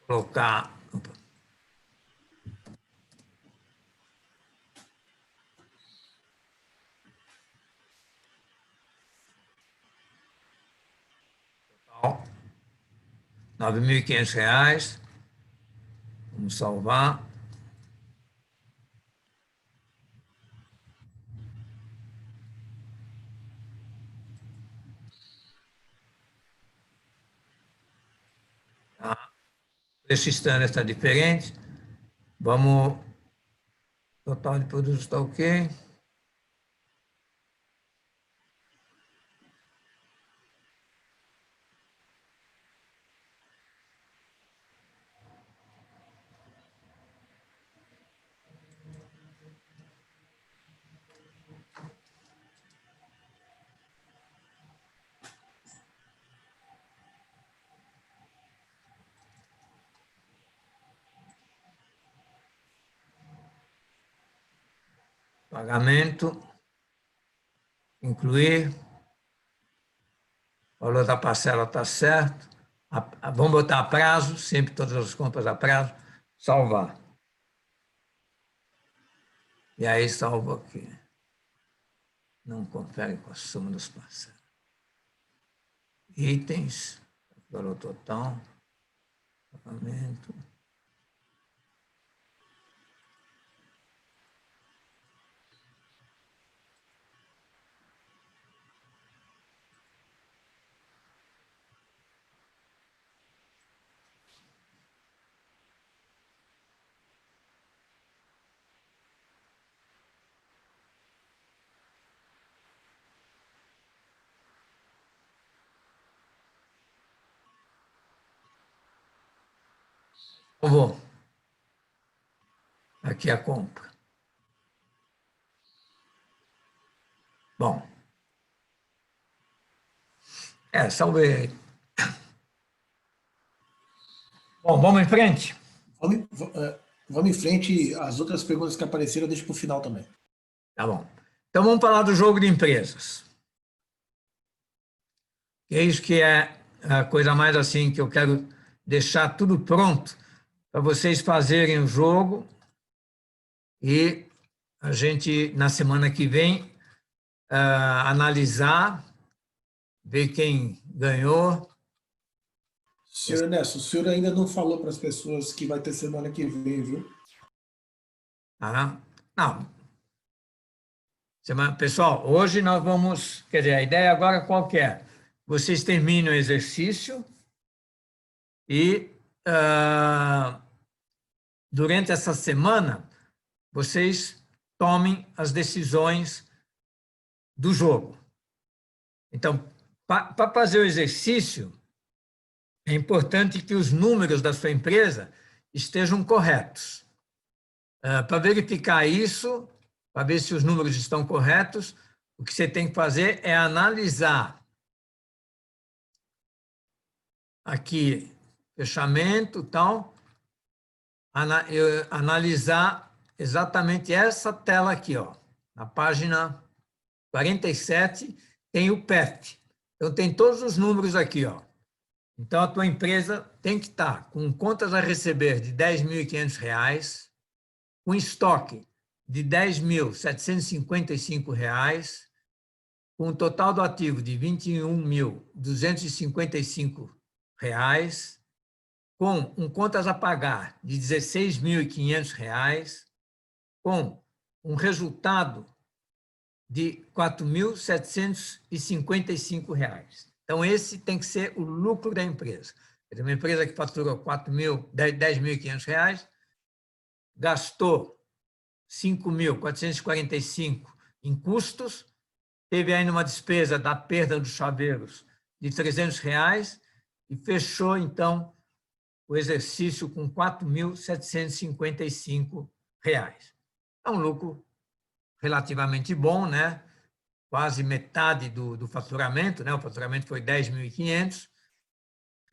Colocar... Total, R$ 9.500. Vamos salvar. Esse standard está diferente. Vamos... Total de produtos está ok. Pagamento, incluir, o valor da parcela está certo, vamos botar a prazo, sempre todas as compras a prazo, salvar. E aí salvo aqui. Não confere com a soma das parcelas. Itens, valor total, pagamento. Vou. Aqui a compra. Bom. Salvei. Bom, vamos em frente? Vamos em frente. As outras perguntas que apareceram eu deixo para o final também. Tá bom. Então vamos falar do jogo de empresas. É isso que é a coisa mais assim que eu quero deixar tudo pronto para vocês fazerem o jogo e a gente, na semana que vem, analisar, ver quem ganhou. Senhor Ernesto, o senhor ainda não falou para as pessoas que vai ter semana que vem, viu? Não. Pessoal, hoje nós vamos... Quer dizer, a ideia agora qual que é? Vocês terminam o exercício e, durante essa semana, vocês tomem as decisões do jogo. Então, para fazer o exercício, é importante que os números da sua empresa estejam corretos. Para verificar isso, para ver se os números estão corretos, o que você tem que fazer é analisar aqui, fechamento, tal, analisar exatamente essa tela aqui, ó, na página 47, tem o PEF. Então, tem todos os números aqui, ó. Então, a tua empresa tem que estar com contas a receber de R$ 10.500, com estoque de R$ 10.755, com um total do ativo de R$ 21.255, com contas a pagar de R$ 16.500, com um resultado de R$ 4.755. Então, esse tem que ser o lucro da empresa. Uma empresa que faturou R$ 10.500, gastou R$ 5.445 em custos, teve ainda uma despesa da perda dos chaveiros de R$ 300 e fechou, então, o exercício com R$ 4.755. É um lucro relativamente bom, né? Quase metade do faturamento, né? O faturamento foi 10.500.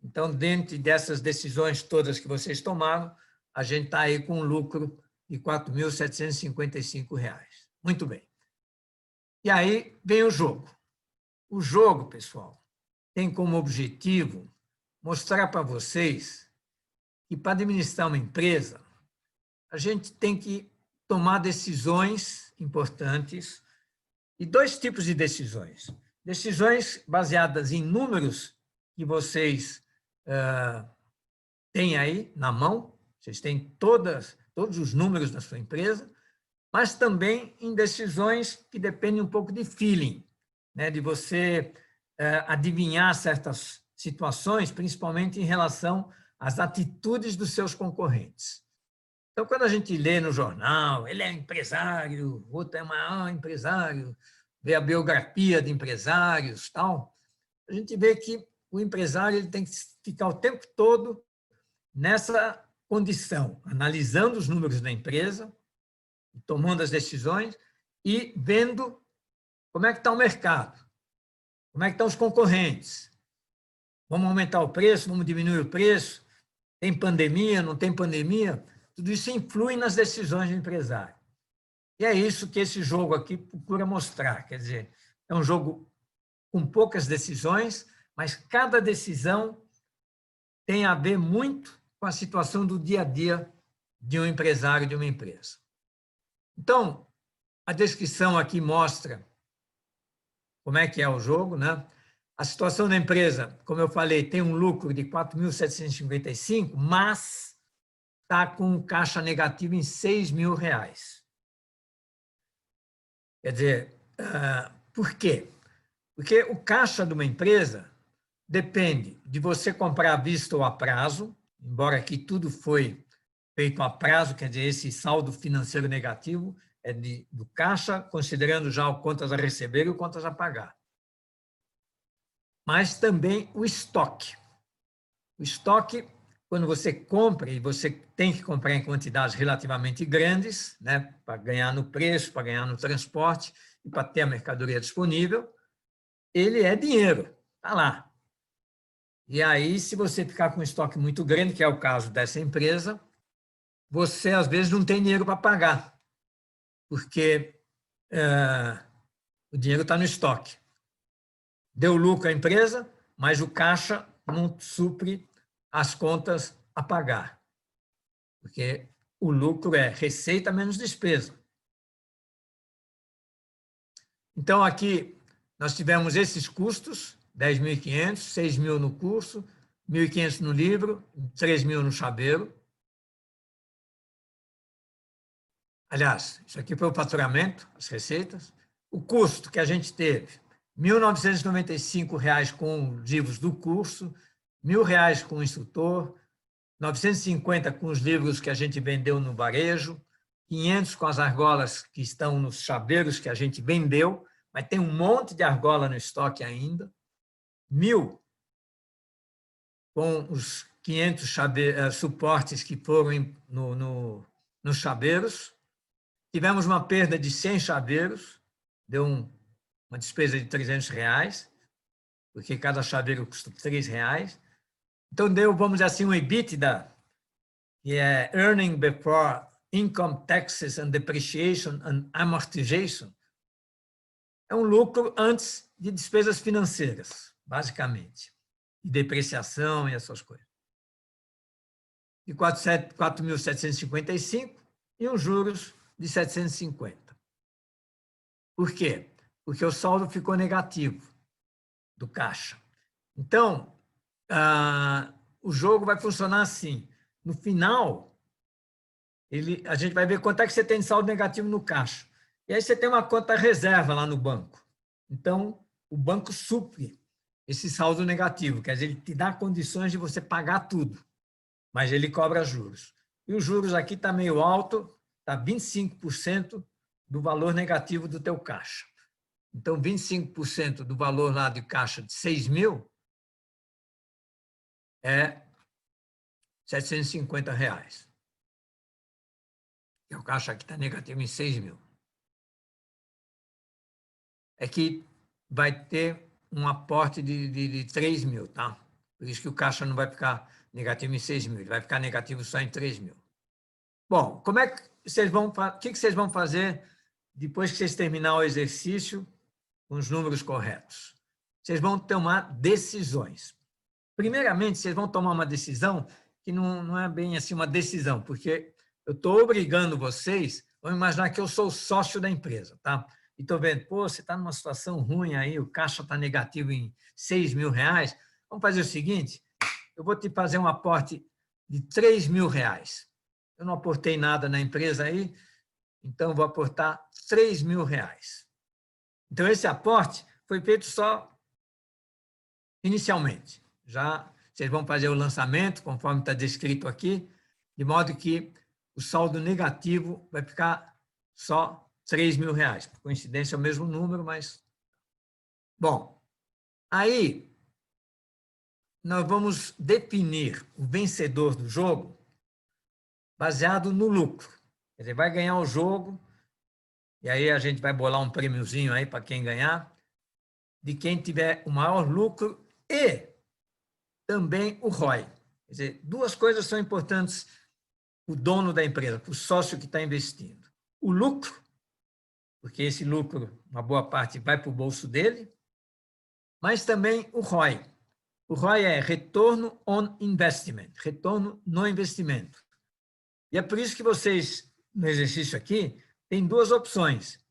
Então, dentro dessas decisões todas que vocês tomaram, a gente está aí com um lucro de R$ 4.755. Muito bem. E aí vem o jogo. O jogo, pessoal, tem como objetivo mostrar para vocês que, para administrar uma empresa, a gente tem que tomar decisões importantes, e dois tipos de decisões. Decisões baseadas em números que vocês têm aí na mão, vocês têm todos os números da sua empresa, mas também em decisões que dependem um pouco de feeling, né? De você adivinhar certas situações, principalmente em relação às atitudes dos seus concorrentes. Então, quando a gente lê no jornal, ele é empresário, o outro é maior empresário, vê a biografia de empresários, tal, a gente vê que o empresário ele tem que ficar o tempo todo nessa condição, analisando os números da empresa, tomando as decisões e vendo como é que está o mercado, como é que estão os concorrentes. Vamos aumentar o preço, vamos diminuir o preço, tem pandemia, não tem pandemia? Tudo isso influi nas decisões do empresário. E é isso que esse jogo aqui procura mostrar. Quer dizer, é um jogo com poucas decisões, mas cada decisão tem a ver muito com a situação do dia a dia de um empresário, de uma empresa. Então, a descrição aqui mostra como é que é o jogo, né? A situação da empresa, como eu falei, tem um lucro de 4.755, mas está com um caixa negativo em R$ 6.000. Quer dizer, por quê? Porque o caixa de uma empresa depende de você comprar à vista ou a prazo, embora aqui tudo foi feito a prazo, quer dizer, esse saldo financeiro negativo é do caixa, considerando já o contas a receber e o contas a pagar. Mas também o estoque. O estoque, quando você compra, e você tem que comprar em quantidades relativamente grandes, né, para ganhar no preço, para ganhar no transporte e para ter a mercadoria disponível, ele é dinheiro, está lá. E aí, se você ficar com um estoque muito grande, que é o caso dessa empresa, você, às vezes, não tem dinheiro para pagar, porque o dinheiro está no estoque. Deu lucro à empresa, mas o caixa não supre as contas a pagar, porque o lucro é receita menos despesa. Então, aqui nós tivemos esses custos, 10.500, 6.000 no curso, 1.500 no livro, 3.000 no chaveiro. Aliás, isso aqui foi o faturamento, as receitas. O custo que a gente teve, R$ 1.995 com os livros do curso, R$ 1.000 com o instrutor, R$ 950 com os livros que a gente vendeu no varejo, 500 com as argolas que estão nos chaveiros que a gente vendeu, mas tem um monte de argola no estoque ainda. 1.000 com os 500 suportes que foram nos chaveiros. Tivemos uma perda de 100 chaveiros, deu uma despesa de R$300, porque cada chaveiro custa R$3. Então, deu, vamos dizer assim, um EBITDA, que é Earning Before Income Taxes and Depreciation and Amortization. É um lucro antes de despesas financeiras, basicamente, de depreciação e essas coisas. De 4.755 e os juros de 750. Por quê? Porque o saldo ficou negativo do caixa. Então, o jogo vai funcionar assim. No final, a gente vai ver quanto é que você tem de saldo negativo no caixa. E aí você tem uma conta reserva lá no banco. Então, o banco supre esse saldo negativo, quer dizer, ele te dá condições de você pagar tudo, mas ele cobra juros. E os juros aqui está meio alto, está 25% do valor negativo do teu caixa. Então, 25% do valor lá de caixa de 6.000 é R$750. E o caixa aqui está negativo em 6.000. É que vai ter um aporte de 3.000, tá? Por isso que o caixa não vai ficar negativo em 6.000, ele vai ficar negativo só em 3.000. Bom, como é que vocês vão, o que vocês vão fazer depois que vocês terminar o exercício com os números corretos? Vocês vão tomar decisões. Primeiramente, vocês vão tomar uma decisão que não é bem assim uma decisão, porque eu estou obrigando vocês, vamos imaginar que eu sou sócio da empresa, tá? E estou vendo, pô, você está numa situação ruim aí, o caixa está negativo em R$6.000, vamos fazer o seguinte, eu vou te fazer um aporte de R$3.000. Eu não aportei nada na empresa aí, então eu vou aportar R$3.000. Então, esse aporte foi feito só inicialmente. Já vocês vão fazer o lançamento, conforme está descrito aqui, de modo que o saldo negativo vai ficar só R$3.000. Por coincidência, é o mesmo número, mas... Bom, aí nós vamos definir o vencedor do jogo baseado no lucro. Quer dizer, vai ganhar o jogo, e aí a gente vai bolar um prêmiozinho aí para quem ganhar, de quem tiver o maior lucro e também o ROI. Quer dizer, duas coisas são importantes para o dono da empresa, para o sócio que está investindo. O lucro, porque esse lucro, uma boa parte, vai para o bolso dele, mas também o ROI. O ROI é Retorno on Investment, retorno no investimento. E é por isso que vocês, no exercício aqui, têm duas opções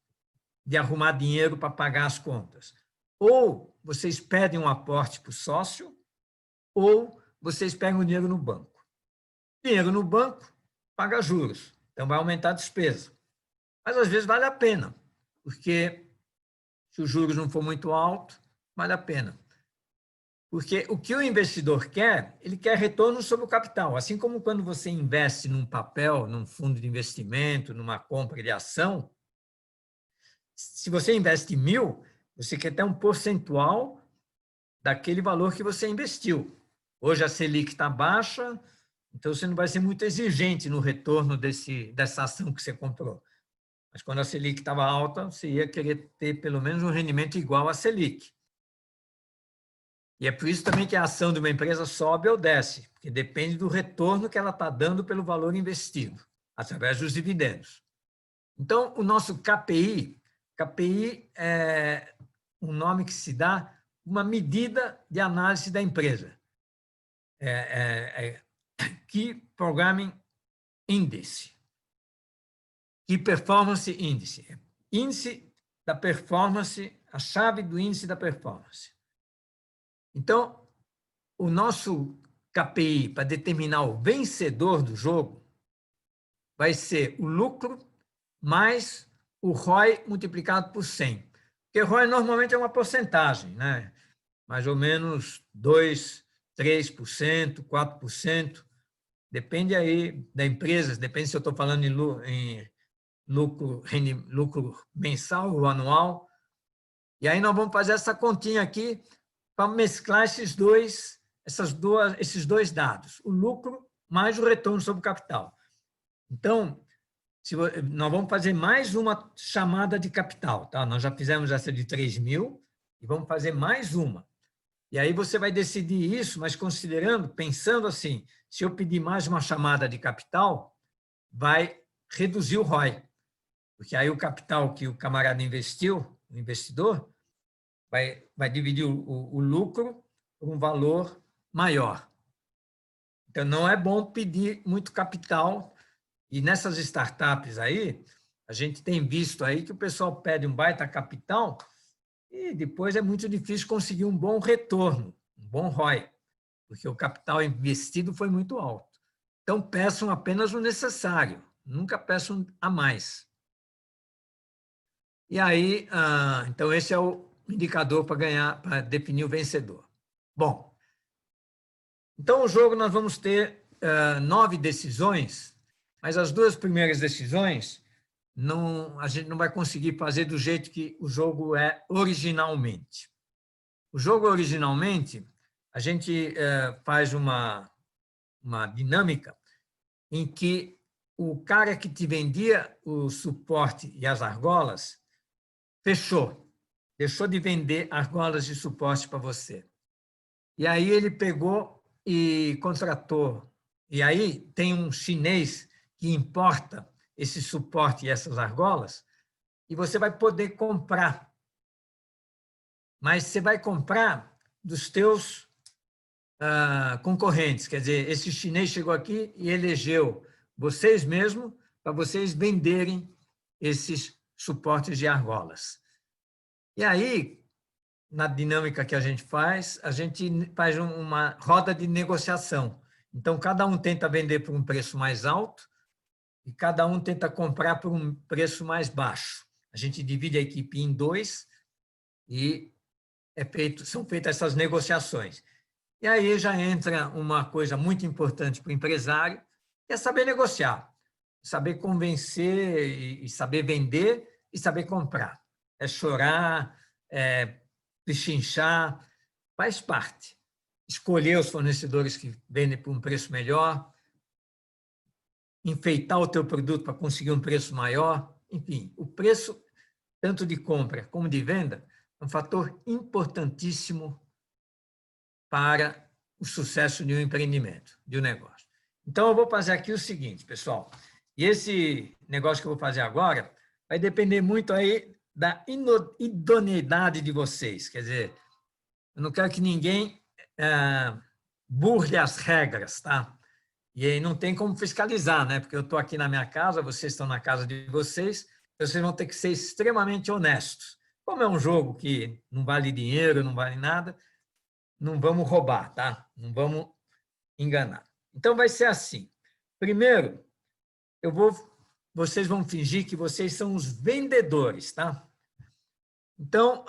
de arrumar dinheiro para pagar as contas. Ou vocês pedem um aporte para o sócio, ou vocês pegam o dinheiro no banco. Dinheiro no banco paga juros, então vai aumentar a despesa. Mas, às vezes, vale a pena, porque se os juros não for muito alto, vale a pena. Porque o que o investidor quer, ele quer retorno sobre o capital. Assim como quando você investe num papel, num fundo de investimento, numa compra de ação, se você investe 1.000, você quer ter um percentual daquele valor que você investiu. Hoje a Selic está baixa, então você não vai ser muito exigente no retorno dessa ação que você comprou. Mas quando a Selic estava alta, você ia querer ter pelo menos um rendimento igual à Selic. E é por isso também que a ação de uma empresa sobe ou desce, porque depende do retorno que ela está dando pelo valor investido, através dos dividendos. Então, o nosso KPI é um nome que se dá uma medida de análise da empresa. Key Programming Index. Key Performance Index. Índice da performance, a chave do índice da performance. Então, o nosso KPI para determinar o vencedor do jogo vai ser o lucro mais o ROI multiplicado por 100. Porque o ROI normalmente é uma porcentagem, né? Mais ou menos 2%, 3%, 4%. Depende aí da empresa, depende se eu estou falando em lucro mensal ou anual. E aí nós vamos fazer essa continha aqui para mesclar esses dois dados, o lucro mais o retorno sobre o capital. Então, nós vamos fazer mais uma chamada de capital. Tá? Nós já fizemos essa de 3.000 e vamos fazer mais uma. E aí você vai decidir isso, mas pensando assim, se eu pedir mais uma chamada de capital, vai reduzir o ROI. Porque aí o capital que o camarada investiu, o investidor, vai dividir o lucro por um valor maior. Então, não é bom pedir muito capital. E nessas startups aí, a gente tem visto aí que o pessoal pede um baita capital e depois é muito difícil conseguir um bom retorno, um bom ROI, porque o capital investido foi muito alto. Então, peçam apenas o necessário, nunca peçam a mais. E aí, então, esse é o indicador para definir o vencedor. Bom, então o jogo nós vamos ter 9 decisões, mas as 2 primeiras decisões a gente não vai conseguir fazer do jeito que o jogo é originalmente. O jogo originalmente, a gente faz uma dinâmica em que o cara que te vendia o suporte e as argolas deixou de vender argolas de suporte para você. E aí ele pegou e contratou. E aí tem um chinês que importa esse suporte e essas argolas, e você vai poder comprar. Mas você vai comprar dos teus concorrentes. Quer dizer, esse chinês chegou aqui e elegeu vocês mesmos para vocês venderem esses suportes de argolas. E aí, na dinâmica que a gente faz uma roda de negociação. Então, cada um tenta vender por um preço mais alto e cada um tenta comprar por um preço mais baixo. A gente divide a equipe em 2 e são feitas essas negociações. E aí já entra uma coisa muito importante para o empresário, que é saber negociar, saber convencer e saber vender e saber comprar. É chorar, pechinchar, faz parte. Escolher os fornecedores que vendem por um preço melhor, enfeitar o teu produto para conseguir um preço maior. Enfim, o preço, tanto de compra como de venda, é um fator importantíssimo para o sucesso de um empreendimento, de um negócio. Então, eu vou fazer aqui o seguinte, pessoal, e esse negócio que eu vou fazer agora vai depender muito aí da idoneidade de vocês. Quer dizer, eu não quero que ninguém burle as regras, tá? E aí não tem como fiscalizar, né? Porque eu estou aqui na minha casa, vocês estão na casa de vocês, vocês vão ter que ser extremamente honestos. Como é um jogo que não vale dinheiro, não vale nada, não vamos roubar, tá? Não vamos enganar. Então, vai ser assim. Primeiro, vocês vão fingir que vocês são os vendedores, tá? Então,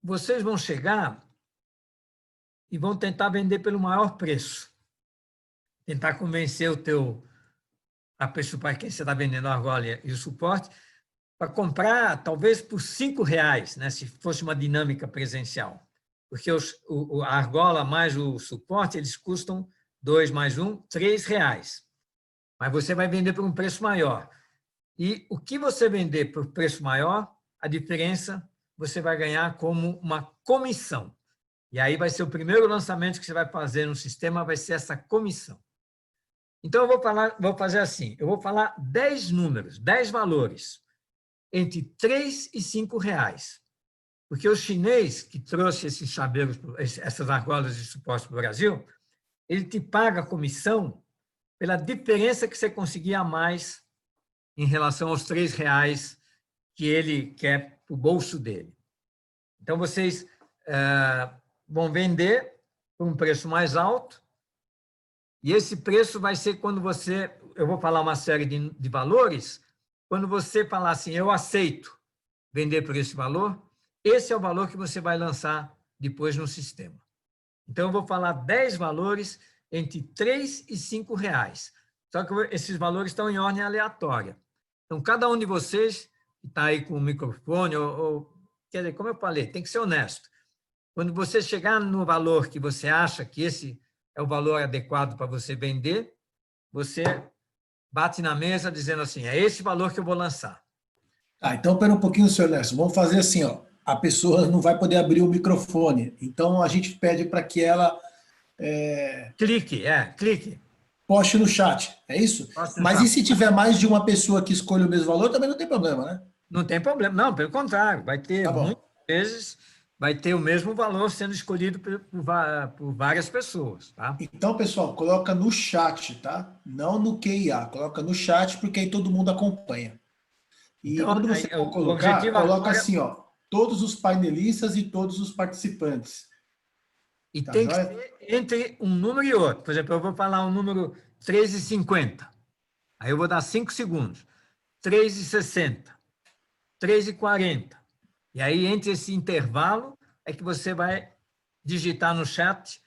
vocês vão chegar e vão tentar vender pelo maior preço. Tentar convencer a pessoa para quem você está vendendo a argola e o suporte para comprar, talvez, por R$5, né, se fosse uma dinâmica presencial. Porque a argola mais o suporte, eles custam 2 mais 1, R$3. Mas você vai vender por um preço maior. E o que você vender por preço maior, a diferença você vai ganhar como uma comissão. E aí vai ser o primeiro lançamento que você vai fazer no sistema, vai ser essa comissão. Então, eu vou fazer assim, eu vou falar 10 números, 10 valores, entre R$3 e R$5. Porque o chinês que trouxe esses chaveiros, essas argolas de suporte para o Brasil, ele te paga a comissão pela diferença que você conseguir a mais em relação aos R$3 que ele quer para o bolso dele. Então, vocês vão vender por um preço mais alto, e esse preço vai ser quando eu vou falar uma série de valores, quando você falar assim, eu aceito vender por esse valor, esse é o valor que você vai lançar depois no sistema. Então, eu vou falar 10 valores entre R$3 e R$5. Só que esses valores estão em ordem aleatória. Então, cada um de vocês que está aí com o microfone, quer dizer, como eu falei, tem que ser honesto. Quando você chegar no valor que você acha que esse é o valor adequado para você vender, você bate na mesa dizendo assim, é esse valor que eu vou lançar. Então, espera um pouquinho, senhor Nelson. Vamos fazer assim, ó. A pessoa não vai poder abrir o microfone. Então, a gente pede para que ela clique. Poste no chat, é isso? Mas e se tiver mais de uma pessoa que escolhe o mesmo valor, também não tem problema, né? Não tem problema. Não, pelo contrário. Vai ter, muitas vezes, vai ter o mesmo valor sendo escolhido por várias pessoas, tá? Então, pessoal, coloca no chat, tá? Não no QIA. Coloca no chat, porque aí todo mundo acompanha. E então, quando você for colocar, coloca assim, ó, todos os painelistas e todos os participantes. E tá, tem que ser entre um número e outro. Por exemplo, eu vou falar um número 3,50. Aí eu vou dar 5 segundos. 3,60. 3,40. E aí, entre esse intervalo, é que você vai digitar no chat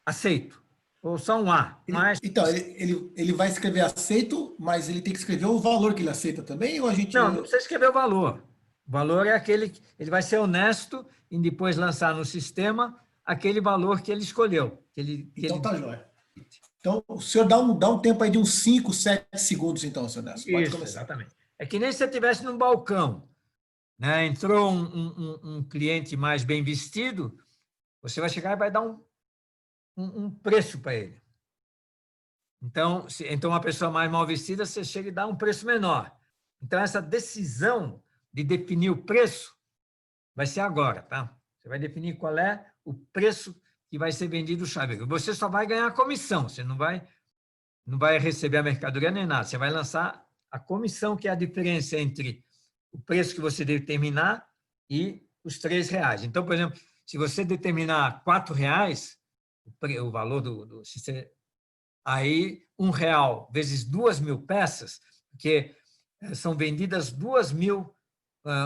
aceito. Ou só um A. Então, ele vai escrever aceito, mas ele tem que escrever o valor que ele aceita também? Ou a gente... Não precisa escrever o valor. O valor é aquele que ele vai ser honesto em depois lançar no sistema aquele valor que ele escolheu. Então, tá jóia. Então, o senhor dá um tempo aí de uns 5, 7 segundos, então, senhor Nelson. Pode começar. Exatamente. É que nem se você estivesse num balcão, né? Entrou um cliente mais bem vestido, você vai chegar e vai dar um preço para ele. Então, uma pessoa mais mal vestida, você chega e dá um preço menor. Então, essa decisão de definir o preço vai ser agora, tá? Você vai definir qual é o preço que vai ser vendido o chaveiro. Você só vai ganhar a comissão, você não vai receber a mercadoria nem nada. Você vai lançar a comissão, que é a diferença entre o preço que você determinar e os R$3. Então, por exemplo, se você determinar R$4, o valor aí R$1 vezes 2.000 peças, porque são vendidas 2.000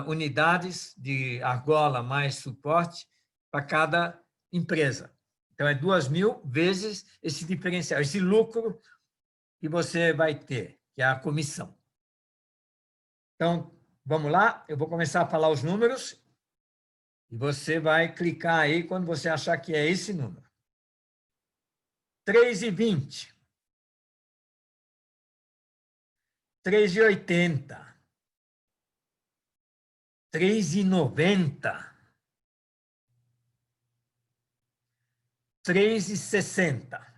unidades de argola mais suporte para cada empresa. Então, é 2.000 vezes esse diferencial, esse lucro que você vai ter, que é a comissão. Então, vamos lá, eu vou começar a falar os números e você vai clicar aí quando você achar que é esse número. 3,20. 3,80. 3,90. 3,60.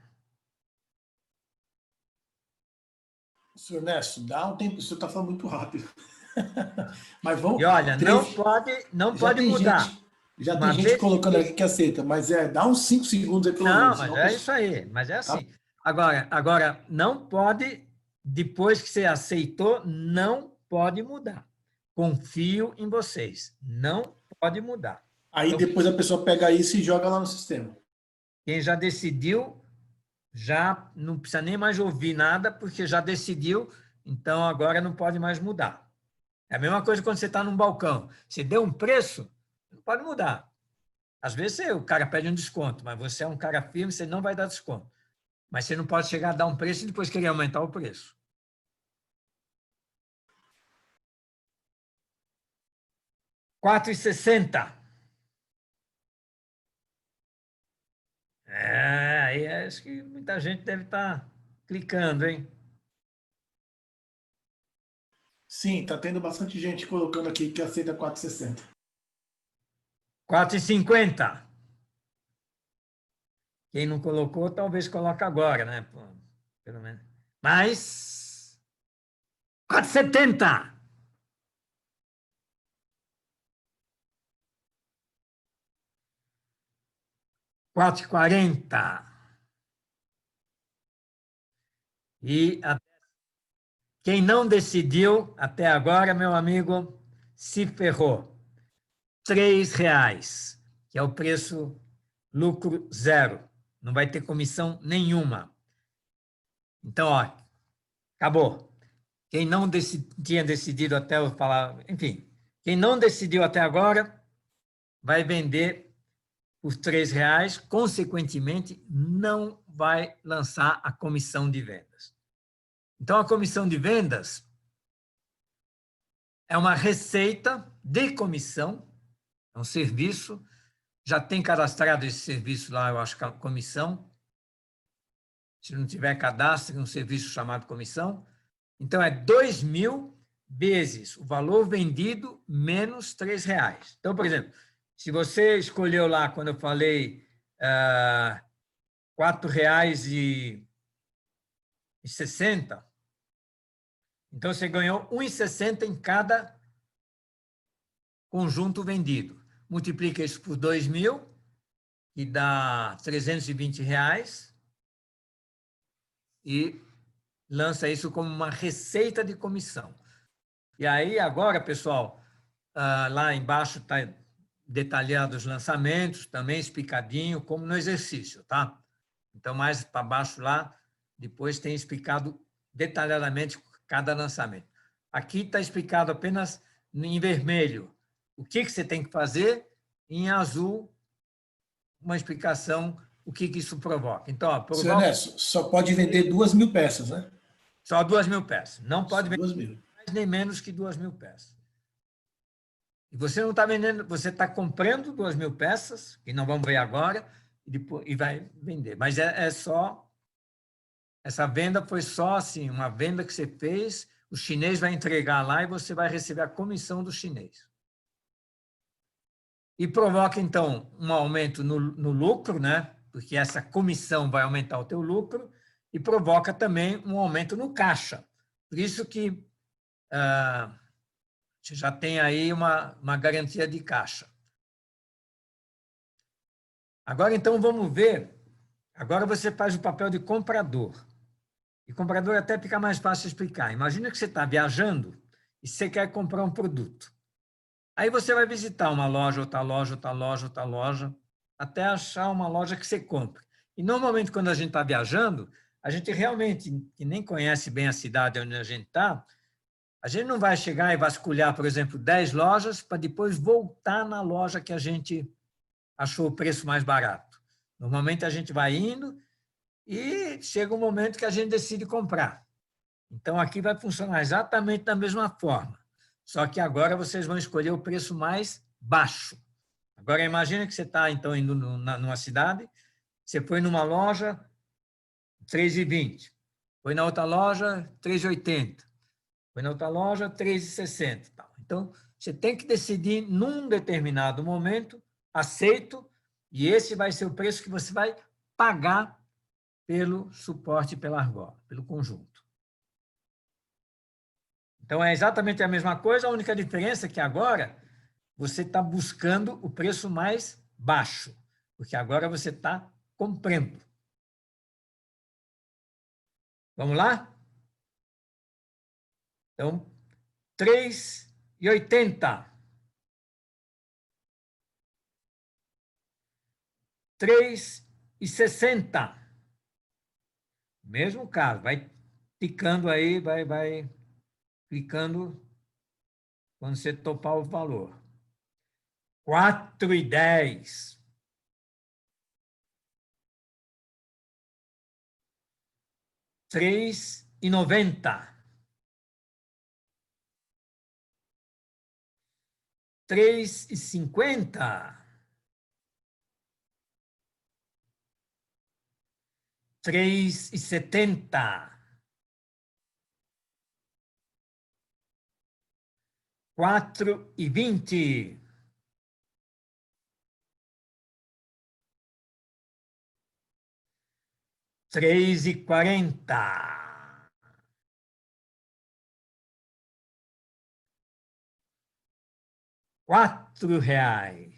Senhor Nelson, dá um tempo, o senhor está falando muito rápido. Mas vamos... E olha, não pode mudar. Já tem gente colocando aqui que aceita, mas dá uns 5 segundos aí pelo menos. Não, mas é isso aí, mas é assim. Agora, não pode, depois que você aceitou, não pode mudar. Confio em vocês, não pode mudar. Aí então, depois a pessoa pega isso e joga lá no sistema. Quem já decidiu, já não precisa nem mais ouvir nada, porque já decidiu, então agora não pode mais mudar. É a mesma coisa quando você está num balcão. Você deu um preço, não pode mudar. Às vezes o cara pede um desconto, mas você é um cara firme, você não vai dar desconto. Mas você não pode chegar a dar um preço e depois querer aumentar o preço. R$4,60. Aí acho que muita gente deve estar clicando, hein? Sim, está tendo bastante gente colocando aqui que aceita 4,60. 4,50. Quem não colocou, talvez coloque agora, né? Pelo menos. Mas 4,70. 4,40. E quem não decidiu até agora, meu amigo, se ferrou. R$3, que é o preço lucro zero. Não vai ter comissão nenhuma. Então, ó, acabou. Quem não tinha decidido até eu falar, enfim, quem não decidiu até agora vai vender por R$3, consequentemente, não vai lançar a comissão de vendas. Então, a comissão de vendas é uma receita de comissão, é um serviço, já tem cadastrado esse serviço lá, eu acho que é a comissão. Se não tiver cadastro, é um serviço chamado comissão. Então, é 2.000 vezes o valor vendido menos R$3. Então, por exemplo, se você escolheu lá, quando eu falei R$4,60, então você ganhou R$1,60 em cada conjunto vendido. Multiplica isso por 2.000, que dá R$320, e lança isso como uma receita de comissão. E aí, agora, pessoal, lá embaixo está detalhado os lançamentos, também explicadinho, como no exercício, tá? Então, mais para baixo lá, depois tem explicado detalhadamente cada lançamento. Aqui está explicado apenas em vermelho o que você tem que fazer, em azul, uma explicação, o que isso provoca. Então, ó, Seu Ernesto, só pode vender 2.000 peças, né? Só 2.000 peças. Não pode Só vender 2.000. mais nem menos que 2.000 peças. E você não está vendendo, você está comprando 2.000 peças, que não vamos ver agora, e vai vender. Mas é só, essa venda foi só assim, uma venda que você fez, o chinês vai entregar lá e você vai receber a comissão do chinês. E provoca, então, um aumento no lucro, né? Porque essa comissão vai aumentar o teu lucro, e provoca também um aumento no caixa. Por isso que você já tem aí uma garantia de caixa. Agora, então, vamos ver. Agora você faz o papel de comprador. E comprador até fica mais fácil explicar. Imagina que você está viajando e você quer comprar um produto. Aí você vai visitar uma loja, outra loja, outra loja, outra loja, até achar uma loja que você compre. E, normalmente, quando a gente está viajando, a gente realmente, que nem conhece bem a cidade onde a gente está, a gente não vai chegar e vasculhar, por exemplo, 10 lojas para depois voltar na loja que a gente achou o preço mais barato. Normalmente, a gente vai indo e chega um momento que a gente decide comprar. Então, aqui vai funcionar exatamente da mesma forma. Só que agora vocês vão escolher o preço mais baixo. Agora, imagina que você está, então, indo numa cidade, você foi numa loja, R$3,20. Foi na outra loja, R$3,80. Foi na outra loja, R$3,60. Então, você tem que decidir, num determinado momento, aceito, e esse vai ser o preço que você vai pagar pelo suporte, pela argola, pelo conjunto. Então, é exatamente a mesma coisa, a única diferença é que agora você está buscando o preço mais baixo, porque agora você está comprando. Vamos lá? Então, R$3,80. R$3,60. Mesmo caso, vai ticando aí, vai clicando quando você topar o valor. R$4,10. R$3,90. R$3,50. R$3,70. R$4,20. R$3,40. R$4,00.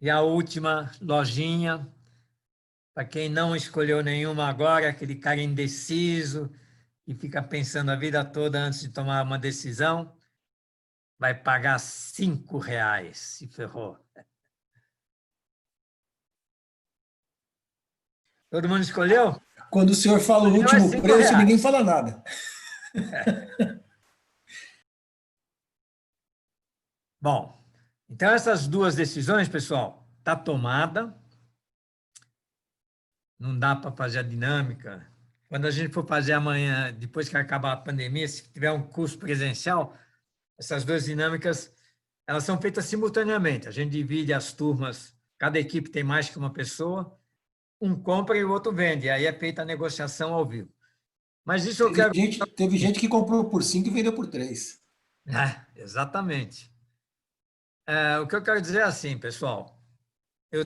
E a última lojinha, para quem não escolheu nenhuma agora, aquele cara indeciso, que fica pensando a vida toda antes de tomar uma decisão, vai pagar R$5,00, se ferrou. Todo mundo escolheu? Quando o senhor fala o último preço, ninguém fala nada. Bom, então essas duas decisões, pessoal, está tomada. Não dá para fazer a dinâmica, quando a gente for fazer amanhã, depois que acabar a pandemia, se tiver um curso presencial, essas duas dinâmicas, elas são feitas simultaneamente. A gente divide as turmas, cada equipe tem mais que uma pessoa, um compra e o outro vende, aí é feita a negociação ao vivo. Mas isso eu quero... Teve gente que comprou por 5 e vendeu por 3. Exatamente. O que eu quero dizer é assim, pessoal, eu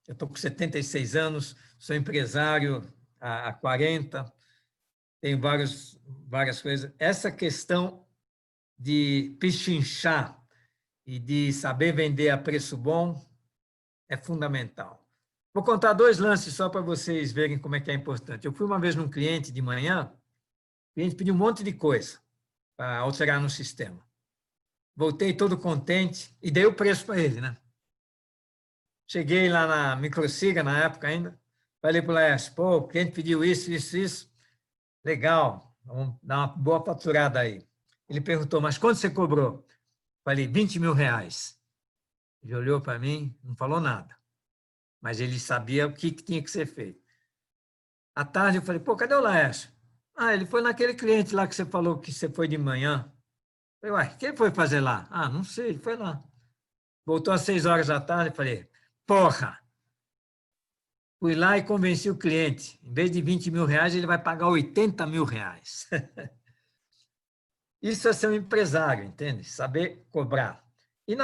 estou com 76 anos, sou empresário há 40, tenho várias coisas. Essa questão de pichinchar e de saber vender a preço bom é fundamental. Vou contar 2 lances só para vocês verem como é que é importante. Eu fui uma vez num cliente de manhã, o cliente pediu um monte de coisa para alterar no sistema. Voltei todo contente e dei o preço para ele, né? Cheguei lá na Microsiga, na época ainda, falei para o Laércio, pô, o cliente pediu isso. Legal, vamos dar uma boa faturada aí. Ele perguntou, mas quanto você cobrou? Falei, 20 mil reais. Ele olhou para mim, não falou nada, mas ele sabia o que tinha que ser feito. À tarde eu falei, pô, cadê o Laércio? Ele foi naquele cliente lá que você falou que você foi de manhã. Eu falei, ué, o que ele foi fazer lá? Não sei, ele foi lá. Voltou às 6 horas da tarde, falei, porra! Fui lá e convenci o cliente. Em vez de 20 mil reais, ele vai pagar 80 mil reais. Isso é ser um empresário, entende? Saber cobrar. E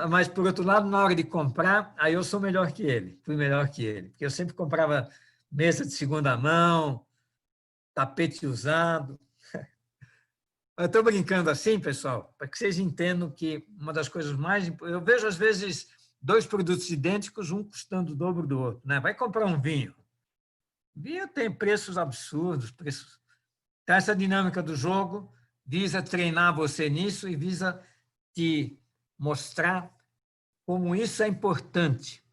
mas, por outro lado, na hora de comprar, aí eu sou melhor que ele, fui melhor que ele, porque eu sempre comprava mesa de segunda mão, tapete usado. Eu estou brincando assim, pessoal, para que vocês entendam que uma das coisas mais... Eu vejo, às vezes, 2 produtos idênticos, um custando o dobro do outro, né? Vai comprar um vinho. Vinho tem preços absurdos, preços... Então, essa dinâmica do jogo visa treinar você nisso e visa te mostrar como isso é importante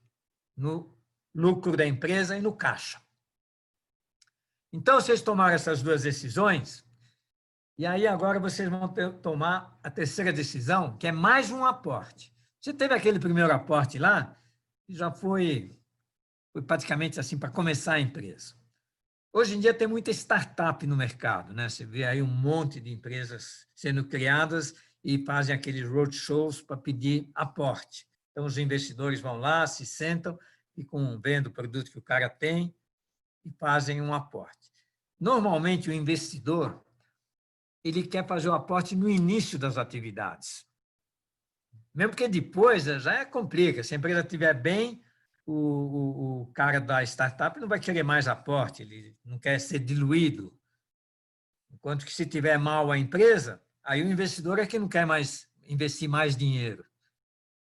no lucro da empresa e no caixa. Então, vocês tomaram essas 2 decisões, e aí agora vocês vão tomar a terceira decisão, que é mais um aporte. Você teve aquele primeiro aporte lá, que já foi praticamente assim para começar a empresa. Hoje em dia tem muita startup no mercado, né? Você vê aí um monte de empresas sendo criadas e fazem aqueles roadshows para pedir aporte. Então, os investidores vão lá, se sentam, ficam vendo o produto que o cara tem e fazem um aporte. Normalmente, o investidor ele quer fazer o aporte no início das atividades. Mesmo que depois já complica. Se a empresa estiver bem, o cara da startup não vai querer mais aporte, ele não quer ser diluído. Enquanto que, se estiver mal a empresa, aí o investidor é que não quer mais investir mais dinheiro.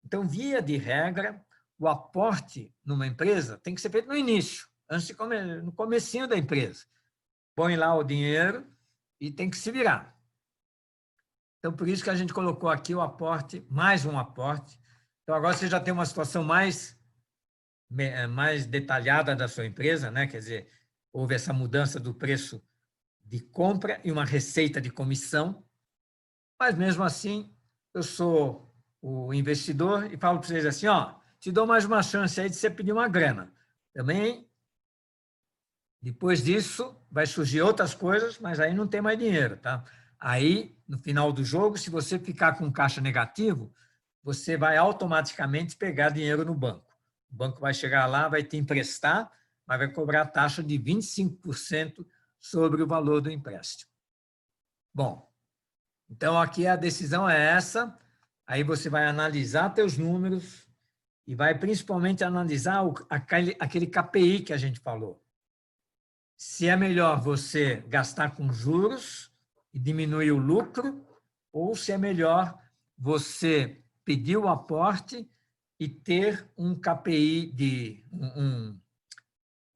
Então, via de regra, o aporte numa empresa tem que ser feito no início, no comecinho da empresa. Põe lá o dinheiro e tem que se virar. Então, por isso que a gente colocou aqui o aporte, mais um aporte. Então, agora você já tem uma situação mais detalhada da sua empresa, né? Quer dizer, houve essa mudança do preço de compra e uma receita de comissão, mas, mesmo assim, eu sou o investidor e falo para vocês assim, te dou mais uma chance aí de você pedir uma grana. Também, depois disso, vai surgir outras coisas, mas aí não tem mais dinheiro, tá? Aí, no final do jogo, se você ficar com caixa negativo, você vai automaticamente pegar dinheiro no banco. O banco vai chegar lá, vai te emprestar, mas vai cobrar a taxa de 25% sobre o valor do empréstimo. Bom, então aqui a decisão é essa, aí você vai analisar teus números e vai principalmente analisar aquele KPI que a gente falou. Se é melhor você gastar com juros e diminuir o lucro, ou se é melhor você pedir o aporte e ter um KPI de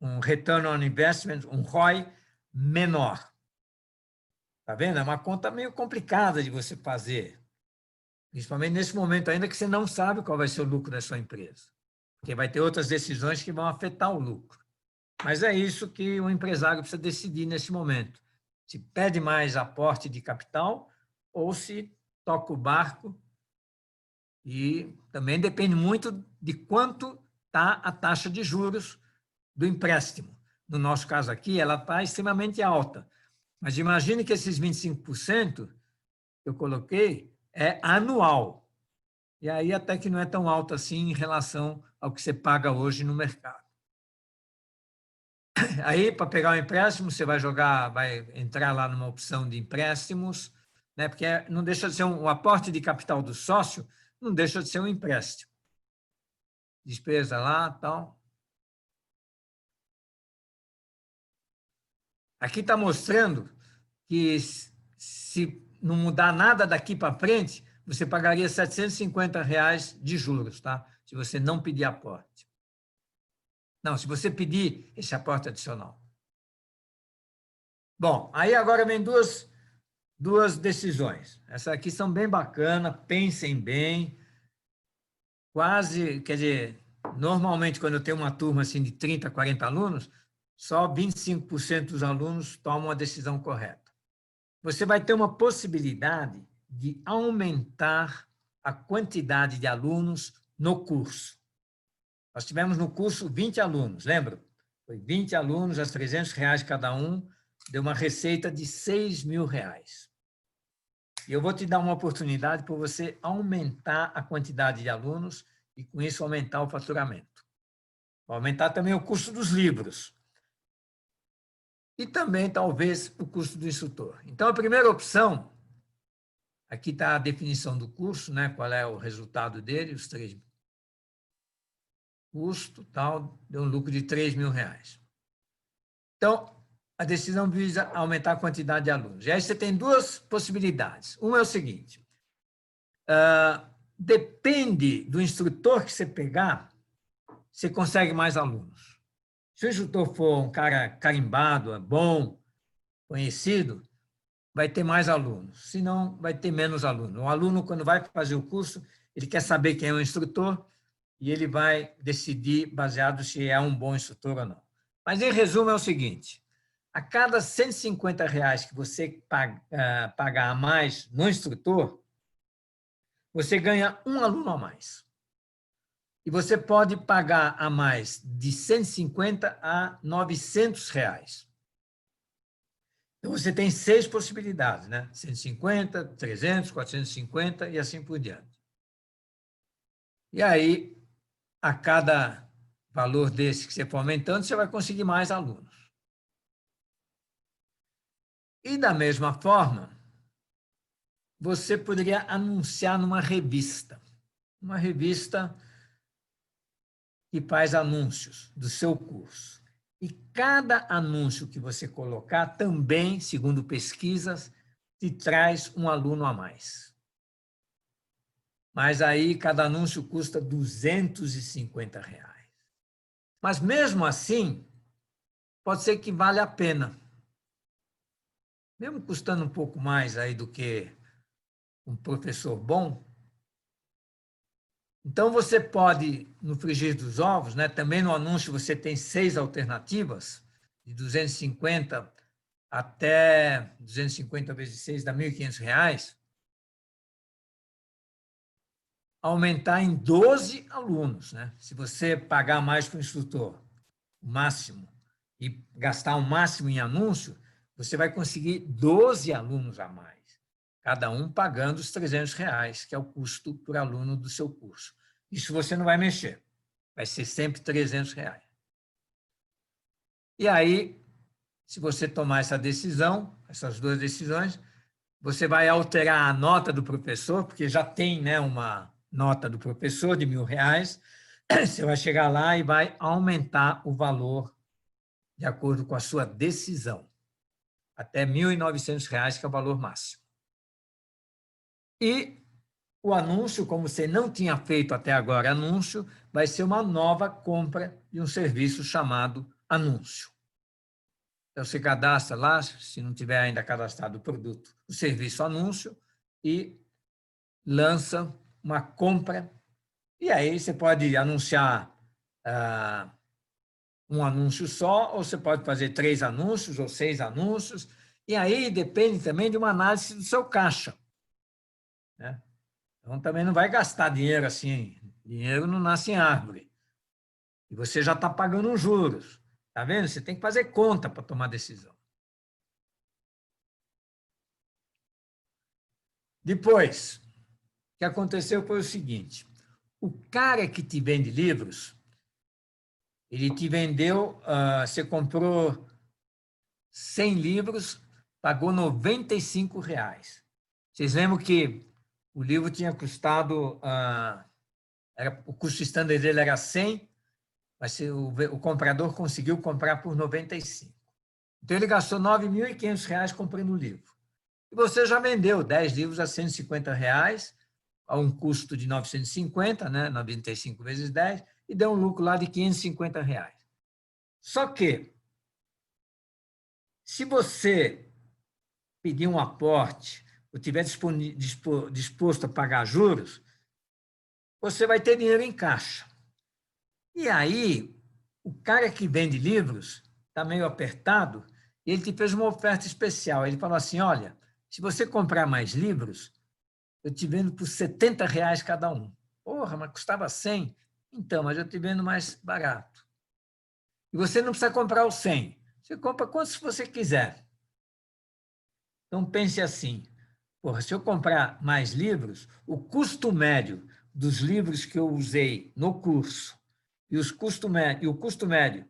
um Return on Investment, um ROI menor. Está vendo? É uma conta meio complicada de você fazer, principalmente nesse momento ainda que você não sabe qual vai ser o lucro da sua empresa, porque vai ter outras decisões que vão afetar o lucro. Mas é isso que o empresário precisa decidir nesse momento. Se pede mais aporte de capital ou se toca o barco. E também depende muito de quanto está a taxa de juros do empréstimo. no nosso caso aqui, ela está extremamente alta. Mas imagine que esses 25% que eu coloquei é anual. E aí até que não é tão alto assim em relação ao que você paga hoje no mercado. Aí, para pegar o empréstimo, você vai entrar lá numa opção de empréstimos, né? Porque não deixa de ser um aporte de capital do sócio, não deixa de ser um empréstimo. Despesa lá, tal. Aqui está mostrando que se não mudar nada daqui para frente, você pagaria R$ 750 de juros, tá? Se você não pedir aporte. Não, se você pedir esse aporte adicional. Bom, aí agora vem duas decisões. Essas aqui são bem bacanas, pensem bem. Quase, quer dizer, normalmente quando eu tenho uma turma assim de 30, 40 alunos, só 25% dos alunos tomam a decisão correta. Você vai ter uma possibilidade de aumentar a quantidade de alunos no curso. Nós tivemos no curso 20 alunos, lembra? Foi 20 alunos, a R$ 300 cada um, deu uma receita de R$ 6.000. E eu vou te dar uma oportunidade para você aumentar a quantidade de alunos e, com isso, aumentar o faturamento. Aumentar também o custo dos livros. E também, talvez, o custo do instrutor. Então, a primeira opção, aqui está a definição do curso, né? Qual é o resultado dele, os 3 custo, tal, deu um lucro de R$ 3.000. Então, a decisão visa aumentar a quantidade de alunos. E aí você tem duas possibilidades. Uma é o seguinte, depende do instrutor que você pegar, você consegue mais alunos. Se o instrutor for um cara carimbado, bom, conhecido, vai ter mais alunos. Se não, vai ter menos alunos. O aluno, quando vai fazer o curso, ele quer saber quem é o instrutor e ele vai decidir baseado se é um bom instrutor ou não. Mas, em resumo, é o seguinte, a cada R$ 150 que você pagar a mais no instrutor, você ganha um aluno a mais. E você pode pagar a mais de 150 a R$ 900. Então, você tem 6 possibilidades, né? 150, 300, 450 e assim por diante. E aí, a cada valor desse que você for aumentando, você vai conseguir mais alunos. E, da mesma forma, você poderia anunciar numa revista. Uma revista que faz anúncios do seu curso. E cada anúncio que você colocar também, segundo pesquisas, te traz um aluno a mais. Mas aí cada anúncio custa R$ 250. Mas mesmo assim, pode ser que valha a pena. Mesmo custando um pouco mais aí do que um professor bom. Então, você pode, no frigir dos ovos, né, também no anúncio você tem 6 alternativas, de 250 até 250 vezes 6 dá R$ 1.500, aumentar em 12 alunos. Né? Se você pagar mais para o instrutor, o máximo, e gastar o máximo em anúncio, você vai conseguir 12 alunos a mais, cada um pagando os R$ 300, que é o custo por aluno do seu curso. Isso você não vai mexer, vai ser sempre R$ 300. E aí, se você tomar essa decisão, essas duas decisões, você vai alterar a nota do professor, porque já tem, né, uma nota do professor de R$ 1.000, você vai chegar lá e vai aumentar o valor de acordo com a sua decisão, até R$ 1.900, que é o valor máximo. E o anúncio, como você não tinha feito até agora anúncio, vai ser uma nova compra de um serviço chamado anúncio. Então, você cadastra lá, se não tiver ainda cadastrado o produto, o serviço anúncio, e lança uma compra. E aí você pode anunciar um anúncio só, ou você pode fazer 3 anúncios ou 6 anúncios, e aí depende também de uma análise do seu caixa. Né? Então, também não vai gastar dinheiro assim, dinheiro não nasce em árvore. E você já está pagando os juros. Está vendo? Você tem que fazer conta para tomar decisão. Depois, o que aconteceu foi o seguinte. O cara que te vende livros, ele te vendeu, você comprou 100 livros, pagou R$95. Vocês lembram que o livro tinha custado, o custo standard dele era 100, mas o comprador conseguiu comprar por 95. Então, ele gastou R$9.500 comprando o livro. E você já vendeu 10 livros a R$150, a um custo de 950, né? 95 vezes 10, e deu um lucro lá de R$550. Só que, se você pedir um aporte ou estiver disposto a pagar juros, você vai ter dinheiro em caixa. E aí, o cara que vende livros está meio apertado e ele te fez uma oferta especial. Ele falou assim, olha, se você comprar mais livros, eu te vendo por R$70 cada um. Porra, mas custava 100? Então, mas eu te vendo mais barato. E você não precisa comprar os 100. Você compra quantos você quiser. Então, pense assim, porra, se eu comprar mais livros, o custo médio dos livros que eu usei no curso e o custo médio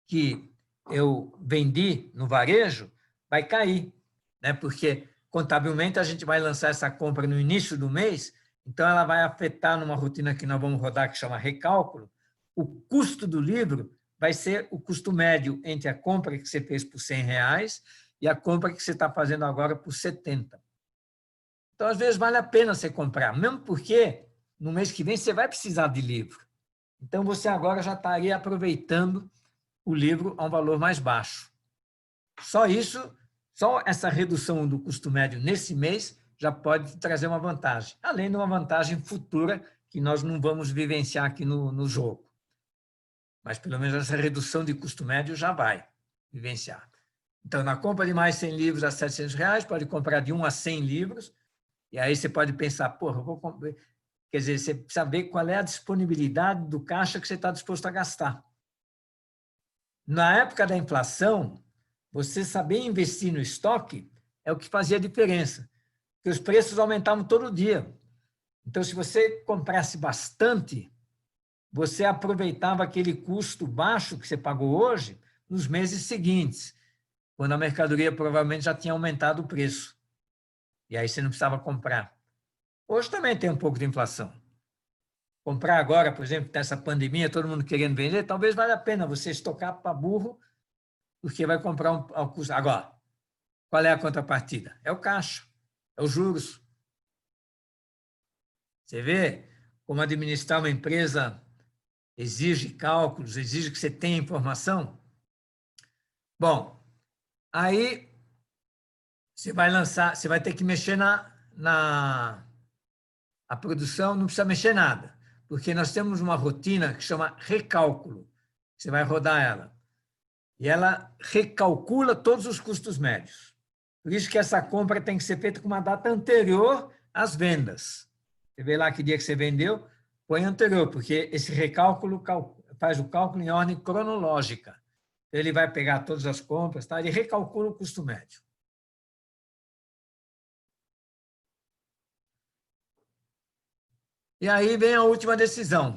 que eu vendi no varejo vai cair, né? Porque, contabilmente, a gente vai lançar essa compra no início do mês, então ela vai afetar numa rotina que nós vamos rodar, que chama recálculo. O custo do livro vai ser o custo médio entre a compra que você fez por R$100 e a compra que você está fazendo agora por 70. Então, às vezes, vale a pena você comprar, mesmo porque no mês que vem você vai precisar de livro. Então, você agora já estaria aproveitando o livro a um valor mais baixo. Só isso, só essa redução do custo médio nesse mês já pode trazer uma vantagem, além de uma vantagem futura que nós não vamos vivenciar aqui no jogo. Mas, pelo menos, essa redução de custo médio já vai vivenciar. Então, na compra de mais 100 livros a R$700, pode comprar de 1 a 100 livros, e aí você pode pensar, porra, eu vou comprar... Quer dizer, você precisa ver qual é a disponibilidade do caixa que você está disposto a gastar. Na época da inflação, você saber investir no estoque é o que fazia a diferença, porque os preços aumentavam todo dia. Então, se você comprasse bastante, você aproveitava aquele custo baixo que você pagou hoje nos meses seguintes, quando a mercadoria provavelmente já tinha aumentado o preço. E aí você não precisava comprar. Hoje também tem um pouco de inflação. Comprar agora, por exemplo, nessa pandemia, todo mundo querendo vender, talvez valha a pena você estocar para burro, porque vai comprar ao custo. Agora, qual é a contrapartida? É o caixa, é os juros. Você vê como administrar uma empresa exige cálculos, exige que você tenha informação? Bom, aí você vai lançar, você vai ter que mexer a produção, não precisa mexer nada, porque nós temos uma rotina que chama recálculo. Você vai rodar ela. E ela recalcula todos os custos médios. Por isso que essa compra tem que ser feita com uma data anterior às vendas. Você vê lá que dia que você vendeu, põe anterior, porque esse recálculo faz o cálculo em ordem cronológica. Ele vai pegar todas as compras, tá? Ele recalcula o custo médio. E aí vem a última decisão.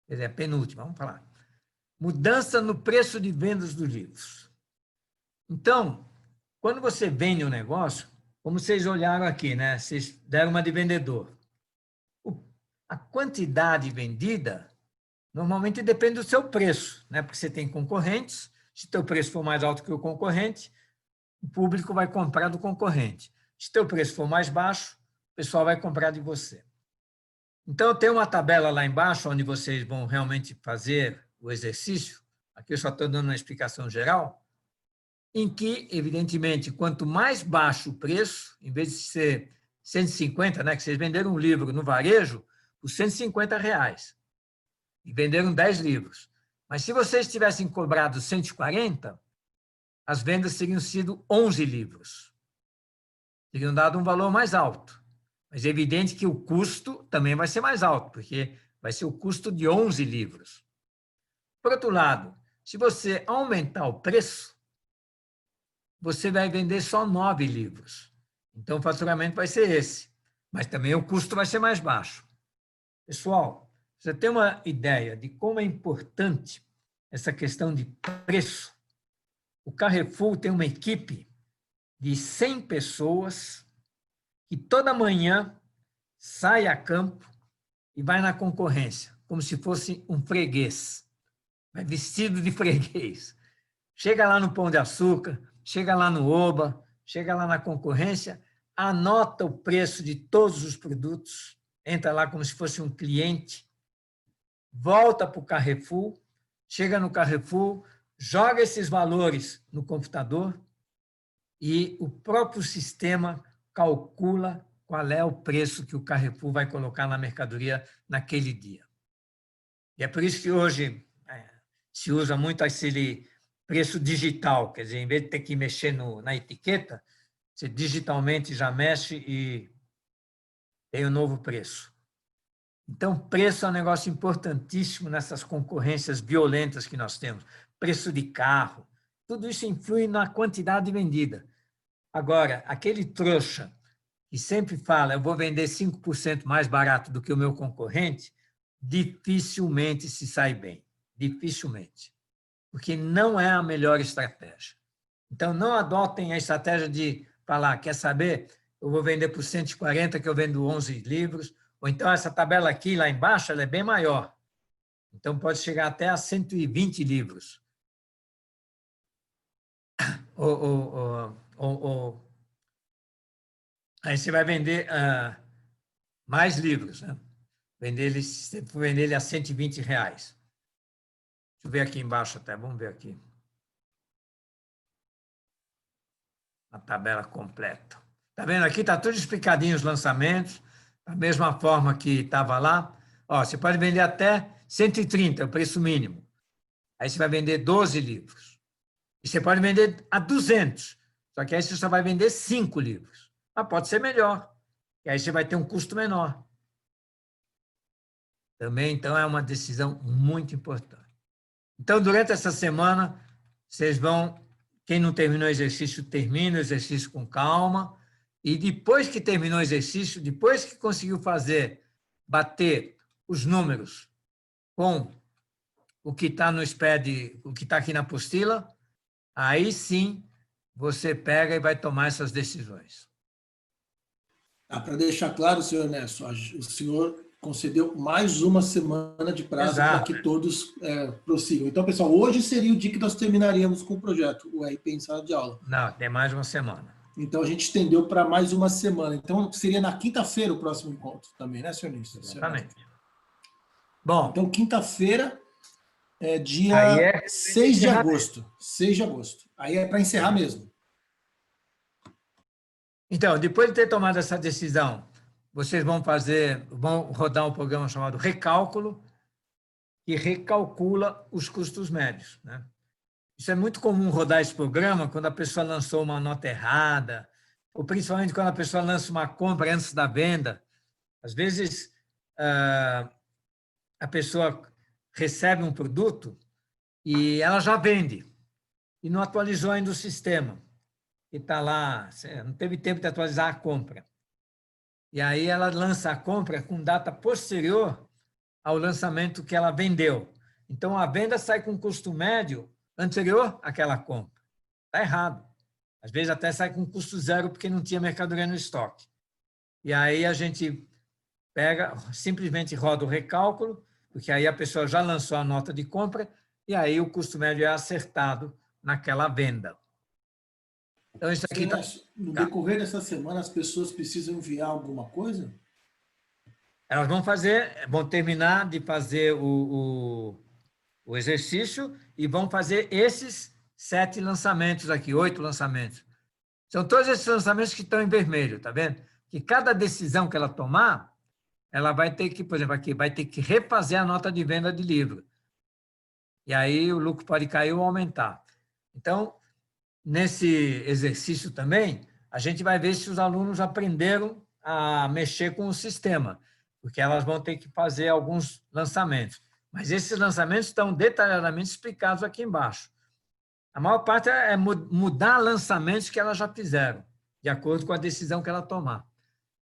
Quer dizer, a penúltima, vamos falar. Mudança no preço de vendas dos livros. Então, quando você vende um negócio, como vocês olharam aqui, né? Vocês deram uma de vendedor. A quantidade vendida normalmente depende do seu preço, né? Porque você tem concorrentes. Se o teu preço for mais alto que o concorrente, o público vai comprar do concorrente. Se o teu preço for mais baixo, o pessoal vai comprar de você. Então, tem uma tabela lá embaixo, onde vocês vão realmente fazer o exercício. Aqui eu só estou dando uma explicação geral, em que, evidentemente, quanto mais baixo o preço, em vez de ser 150, né, que vocês venderam um livro no varejo por R$150 e venderam 10 livros. Mas se vocês tivessem cobrado 140, as vendas teriam sido 11 livros. Teriam dado um valor mais alto. Mas é evidente que o custo também vai ser mais alto, porque vai ser o custo de 11 livros. Por outro lado, Se você aumentar o preço, você vai vender só 9 livros. Então, o faturamento vai ser esse. Mas também o custo vai ser mais baixo. Pessoal, você tem uma ideia de como é importante essa questão de preço? O Carrefour tem uma equipe de 100 pessoas que toda manhã sai a campo e vai na concorrência, como se fosse um freguês. Vai vestido de freguês. Chega lá no Pão de Açúcar, chega lá no Oba, chega lá na concorrência, anota o preço de todos os produtos, entra lá como se fosse um cliente, volta para o Carrefour, chega no Carrefour, joga esses valores no computador e o próprio sistema calcula qual é o preço que o Carrefour vai colocar na mercadoria naquele dia. E é por isso que hoje se usa muito aquele preço digital, quer dizer, em vez de ter que mexer na etiqueta, você digitalmente já mexe e tem o novo preço. Então, preço é um negócio importantíssimo nessas concorrências violentas que nós temos. Preço de carro, tudo isso influi na quantidade vendida. Agora, aquele trouxa que sempre fala, eu vou vender 5% mais barato do que o meu concorrente, dificilmente se sai bem. Dificilmente. Porque não é a melhor estratégia. Então, não adotem a estratégia de falar, quer saber? Eu vou vender por 140, que eu vendo 11 livros, ou então essa tabela aqui, lá embaixo, ela é bem maior. Então, pode chegar até a 120 livros. Aí você vai vender mais livros, né? Vender ele a R$120. Deixa eu ver aqui embaixo até, vamos ver aqui. A tabela completa. Está vendo aqui? Está tudo explicadinho os lançamentos, da mesma forma que estava lá. Ó, você pode vender até 130, é o preço mínimo. Aí você vai vender 12 livros. E você pode vender a 200, só que aí você só vai vender 5 livros. Mas pode ser melhor, e aí você vai ter um custo menor. Também, então, é uma decisão muito importante. Então, durante essa semana, vocês vão, quem não terminou o exercício, termina o exercício com calma, e depois que terminou o exercício, depois que conseguiu bater os números com o que está no SPED, o que está aqui na apostila, aí sim você pega e vai tomar essas decisões. Para deixar claro, senhor Ernesto, o senhor concedeu mais uma semana de prazo para que todos prossigam. Então, pessoal, hoje seria o dia que nós terminaríamos com o projeto, o RP em sala de aula. Não, tem mais uma semana. Então, a gente estendeu para mais uma semana. Então, seria na quinta-feira o próximo encontro também, né, senhor Ernesto? Exatamente. Bom, então, quinta-feira é dia 6 de agosto. 6 de agosto. Aí é para encerrar mesmo. Então, depois de ter tomado essa decisão, vocês vão rodar um programa chamado Recálculo, que recalcula os custos médios, né? Isso é muito comum rodar esse programa quando a pessoa lançou uma nota errada, ou principalmente quando a pessoa lança uma compra antes da venda. Às vezes, a pessoa recebe um produto e ela já vende, e não atualizou ainda o sistema. E está lá, não teve tempo de atualizar a compra. E aí ela lança a compra com data posterior ao lançamento que ela vendeu. Então, a venda sai com custo médio anterior àquela compra. Está errado. Às vezes até sai com custo zero porque não tinha mercadoria no estoque. E aí a gente pega, simplesmente roda o recálculo, porque aí a pessoa já lançou a nota de compra e aí o custo médio é acertado naquela venda. Então, isso aqui no decorrer dessa semana, as pessoas precisam enviar alguma coisa? Elas vão terminar de fazer o exercício e vão fazer esses 7 lançamentos aqui, 8 lançamentos. São todos esses lançamentos que estão em vermelho, tá vendo? Que cada decisão que ela tomar, ela vai ter que, por exemplo, aqui, vai ter que refazer a nota de venda de livro. E aí o lucro pode cair ou aumentar. Então, nesse exercício também, a gente vai ver se os alunos aprenderam a mexer com o sistema, porque elas vão ter que fazer alguns lançamentos. Mas esses lançamentos estão detalhadamente explicados aqui embaixo. A maior parte é mudar lançamentos que elas já fizeram, de acordo com a decisão que ela tomar.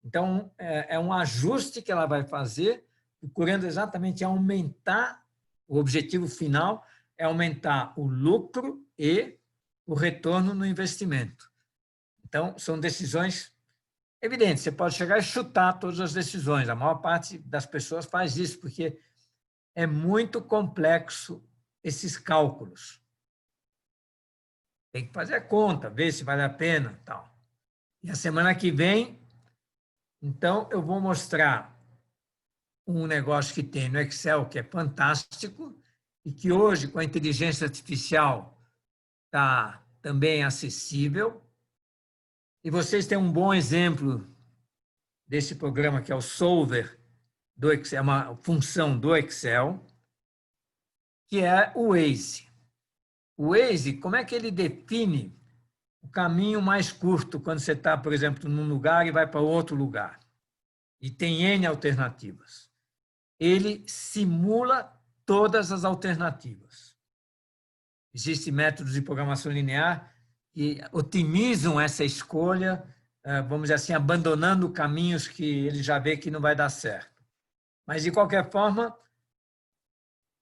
Então, é um ajuste que ela vai fazer, procurando exatamente aumentar, o objetivo final é aumentar o lucro e o retorno no investimento. Então, são decisões evidentes. Você pode chegar e chutar todas as decisões. A maior parte das pessoas faz isso, porque é muito complexo esses cálculos. Tem que fazer a conta, ver se vale a pena. Tal. E a semana que vem, então, eu vou mostrar um negócio que tem no Excel que é fantástico e que hoje, com a inteligência artificial, está também acessível. E vocês têm um bom exemplo desse programa, que é o Solver do Excel, uma função do Excel, que é o Waze. O Waze, como é que ele define o caminho mais curto quando você está, por exemplo, num lugar e vai para outro lugar? E tem N alternativas. Ele simula todas as alternativas. Existem métodos de programação linear que otimizam essa escolha, vamos dizer assim, abandonando caminhos que ele já vê que não vai dar certo. Mas, de qualquer forma,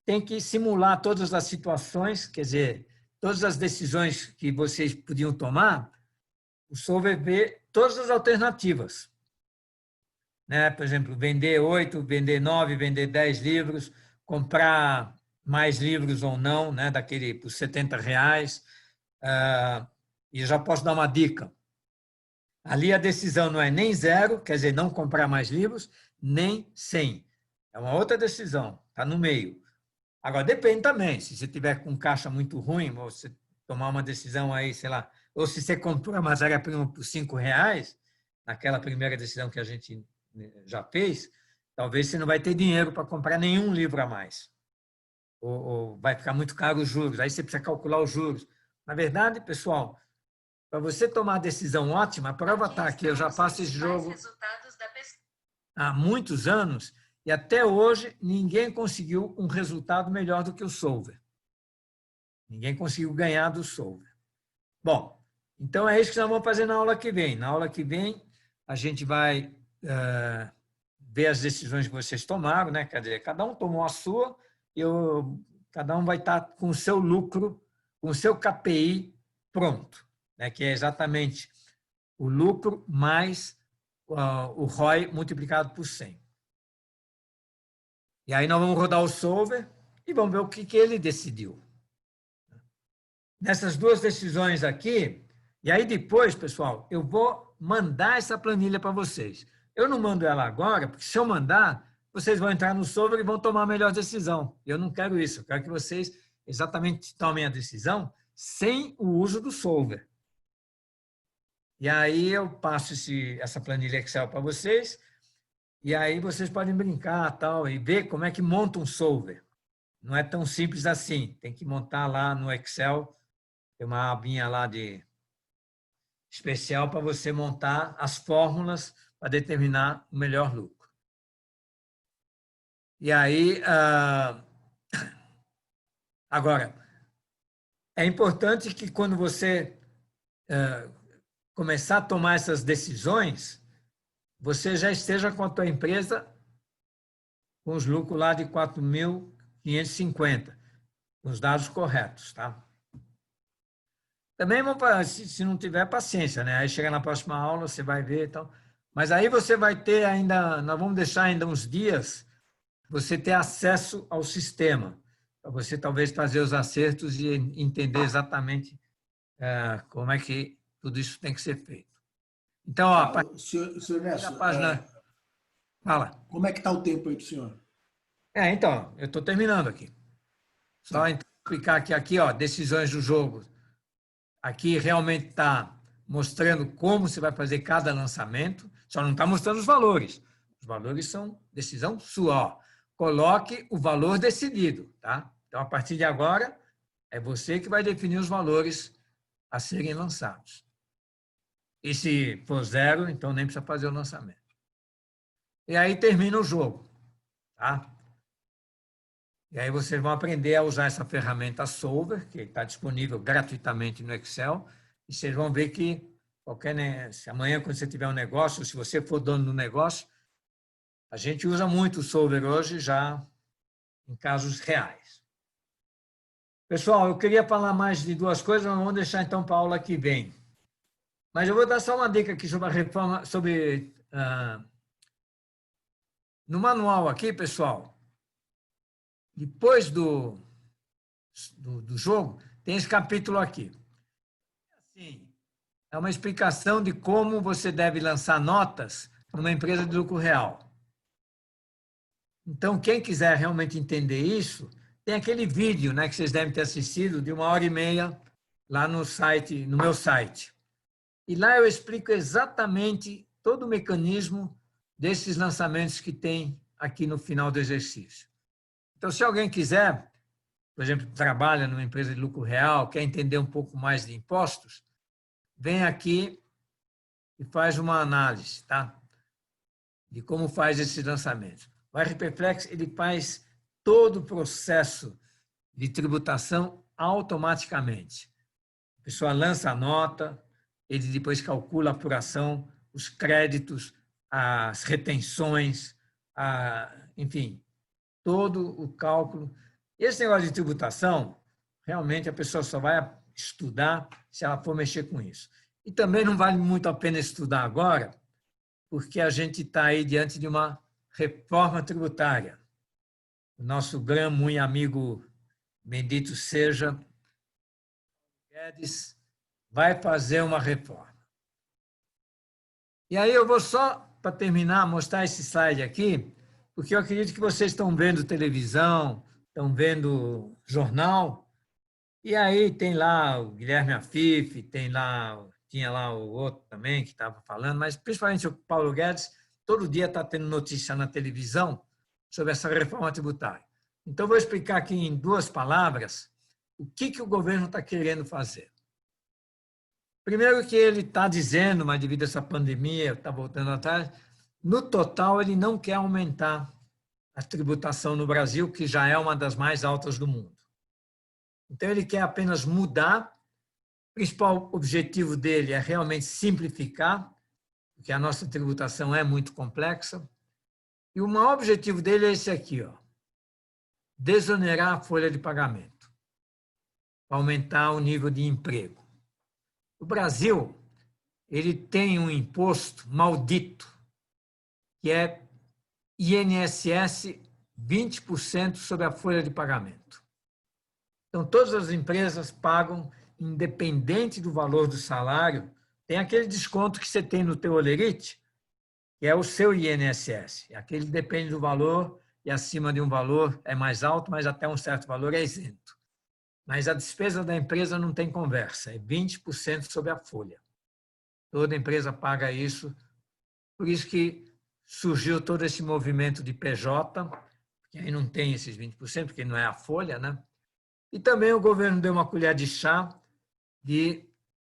tem que simular todas as situações, quer dizer, todas as decisões que vocês podiam tomar, o Solver vê todas as alternativas. Né? Por exemplo, vender 8, vender 9, vender 10 livros, comprar mais livros ou não, né? Daquele por R$70. E eu já posso dar uma dica. Ali a decisão não é nem 0, quer dizer, não comprar mais livros, nem 100. É uma outra decisão, está no meio. Agora, depende também, se você tiver com caixa muito ruim, ou você tomar uma decisão aí, sei lá, ou se você comprou a matéria-prima por R$5, naquela primeira decisão que a gente já fez, talvez você não vai ter dinheiro para comprar nenhum livro a mais. Ou vai ficar muito caro os juros, aí você precisa calcular os juros. Na verdade, pessoal, para você tomar a decisão ótima, a prova está aqui, eu já faço esse jogo há muitos anos e até hoje ninguém conseguiu um resultado melhor do que o Solver. Ninguém conseguiu ganhar do Solver. Bom, então é isso que nós vamos fazer na aula que vem. Na aula que vem, a gente vai ver as decisões que vocês tomaram, né? Quer dizer, cada um tomou a sua e cada um vai estar com o seu lucro, com o seu KPI pronto, né? Que é exatamente o lucro mais o ROI multiplicado por 100. E aí nós vamos rodar o Solver e vamos ver o que ele decidiu. Nessas duas decisões aqui, e aí depois, pessoal, eu vou mandar essa planilha para vocês. Eu não mando ela agora, porque se eu mandar, vocês vão entrar no Solver e vão tomar a melhor decisão. Eu não quero isso, eu quero que vocês exatamente tomem a decisão sem o uso do Solver. E aí eu passo essa planilha Excel para vocês, e aí vocês podem brincar tal, e ver como é que monta um Solver. Não é tão simples assim, tem que montar lá no Excel, tem uma abinha lá de especial para você montar as fórmulas para determinar o melhor lucro. E aí, agora, é importante que quando você começar a tomar essas decisões, você já esteja com a tua empresa com os lucros lá de 4.550, com os dados corretos, tá? Também, se não tiver paciência, né? Aí chega na próxima aula, você vai ver e tal. Mas aí você vai ter ainda, nós vamos deixar ainda uns dias, você ter acesso ao sistema, para você talvez fazer os acertos e entender exatamente como é que tudo isso tem que ser feito. Então, ó, senhor Nelson, página... Fala. Como é que está o tempo aí do senhor? Então, eu estou terminando aqui. Só então, explicar que aqui, ó, decisões do jogo. Aqui realmente está mostrando como você vai fazer cada lançamento, só não está mostrando os valores. Os valores são decisão sua. Ó. Coloque o valor decidido. Tá? Então, a partir de agora, é você que vai definir os valores a serem lançados. E se for 0, então nem precisa fazer o lançamento. E aí termina o jogo. Tá? E aí vocês vão aprender a usar essa ferramenta Solver, que está disponível gratuitamente no Excel, e vocês vão ver que se amanhã, quando você tiver um negócio, se você for dono do negócio, a gente usa muito o Solver hoje já em casos reais. Pessoal, eu queria falar mais de duas coisas, mas vamos deixar então para a aula que vem. Mas eu vou dar só uma dica aqui sobre a reforma, no manual aqui, pessoal, depois do jogo, tem esse capítulo aqui. Assim, é uma explicação de como você deve lançar notas numa empresa de lucro real. Então, quem quiser realmente entender isso, tem aquele vídeo, né, que vocês devem ter assistido, de 1h30, lá no site, no meu site. E lá eu explico exatamente todo o mecanismo desses lançamentos que tem aqui no final do exercício. Então, se alguém quiser, por exemplo, trabalha numa empresa de lucro real, quer entender um pouco mais de impostos, vem aqui e faz uma análise, tá? De como faz esses lançamentos. O RPFlex, ele faz todo o processo de tributação automaticamente. A pessoa lança a nota, ele depois calcula a apuração, os créditos, as retenções, enfim, todo o cálculo. Esse negócio de tributação, realmente a pessoa só vai estudar se ela for mexer com isso. E também não vale muito a pena estudar agora, porque a gente está aí diante de uma reforma tributária. O nosso grande muito amigo, bendito seja, Guedes, vai fazer uma reforma. E aí eu vou só, para terminar, mostrar esse slide aqui, porque eu acredito que vocês estão vendo televisão, estão vendo jornal, e aí tem lá o Guilherme Afif, tinha lá o outro também que estava falando, mas principalmente o Paulo Guedes, todo dia está tendo notícia na televisão sobre essa reforma tributária. Então, vou explicar aqui em 2 palavras o que o governo está querendo fazer. Primeiro que ele está dizendo, mas devido a essa pandemia, está voltando atrás, no total ele não quer aumentar a tributação no Brasil, que já é uma das mais altas do mundo. Então, ele quer apenas mudar. O principal objetivo dele é realmente simplificar, porque a nossa tributação é muito complexa. E o maior objetivo dele é esse aqui, ó, desonerar a folha de pagamento, aumentar o nível de emprego. O Brasil, ele tem um imposto maldito, que é INSS 20% sobre a folha de pagamento. Então, todas as empresas pagam, independente do valor do salário, tem aquele desconto que você tem no teu Olerite, que é o seu INSS. Aquele depende do valor e acima de um valor é mais alto, mas até um certo valor é isento. Mas a despesa da empresa não tem conversa, é 20% sobre a folha. Toda empresa paga isso, por isso que surgiu todo esse movimento de PJ, que aí não tem esses 20%, porque não é a folha, né? E também o governo deu uma colher de chá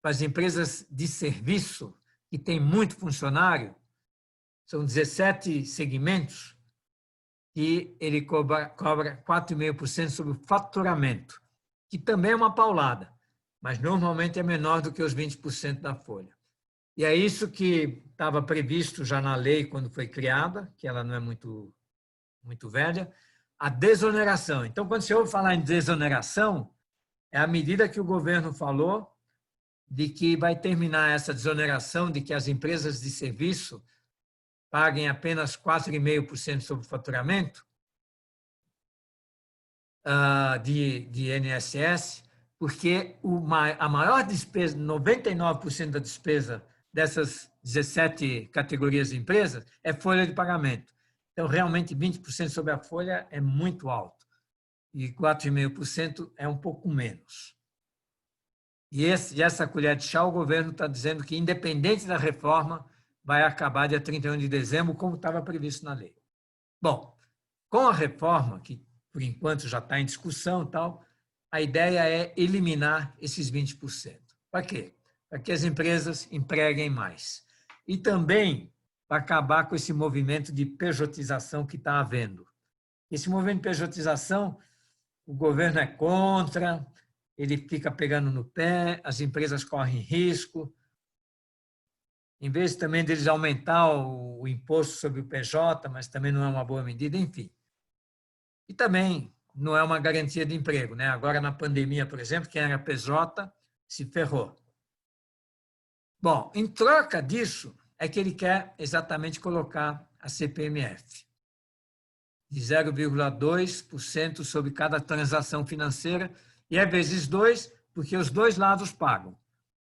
para as empresas de serviço, que tem muito funcionário, são 17 segmentos, e ele cobra 4,5% sobre o faturamento, que também é uma paulada, mas normalmente é menor do que os 20% da folha. E é isso que estava previsto já na lei quando foi criada, que ela não é muito velha, a desoneração. Então, quando você ouve falar em desoneração, é a medida que o governo falou de que vai terminar essa desoneração, de que as empresas de serviço paguem apenas 4,5% sobre o faturamento de INSS, porque a maior despesa, 99% da despesa dessas 17 categorias de empresas é folha de pagamento. Então, realmente, 20% sobre a folha é muito alto e 4,5% é um pouco menos. E essa colher de chá, o governo está dizendo que, independente da reforma, vai acabar dia 31 de dezembro, como estava previsto na lei. Bom, com a reforma, que por enquanto já está em discussão e tal, a ideia é eliminar esses 20%. Para quê? Para que as empresas empreguem mais. E também para acabar com esse movimento de pejotização que está havendo. Esse movimento de pejotização o governo é contra, ele fica pegando no pé, as empresas correm risco. Em vez também deles aumentar o imposto sobre o PJ, mas também não é uma boa medida, enfim. E também não é uma garantia de emprego, né? Agora, na pandemia, por exemplo, quem era PJ se ferrou. Bom, em troca disso, é que ele quer exatamente colocar a CPMF de 0,2% sobre cada transação financeira, e é vezes 2, porque os dois lados pagam.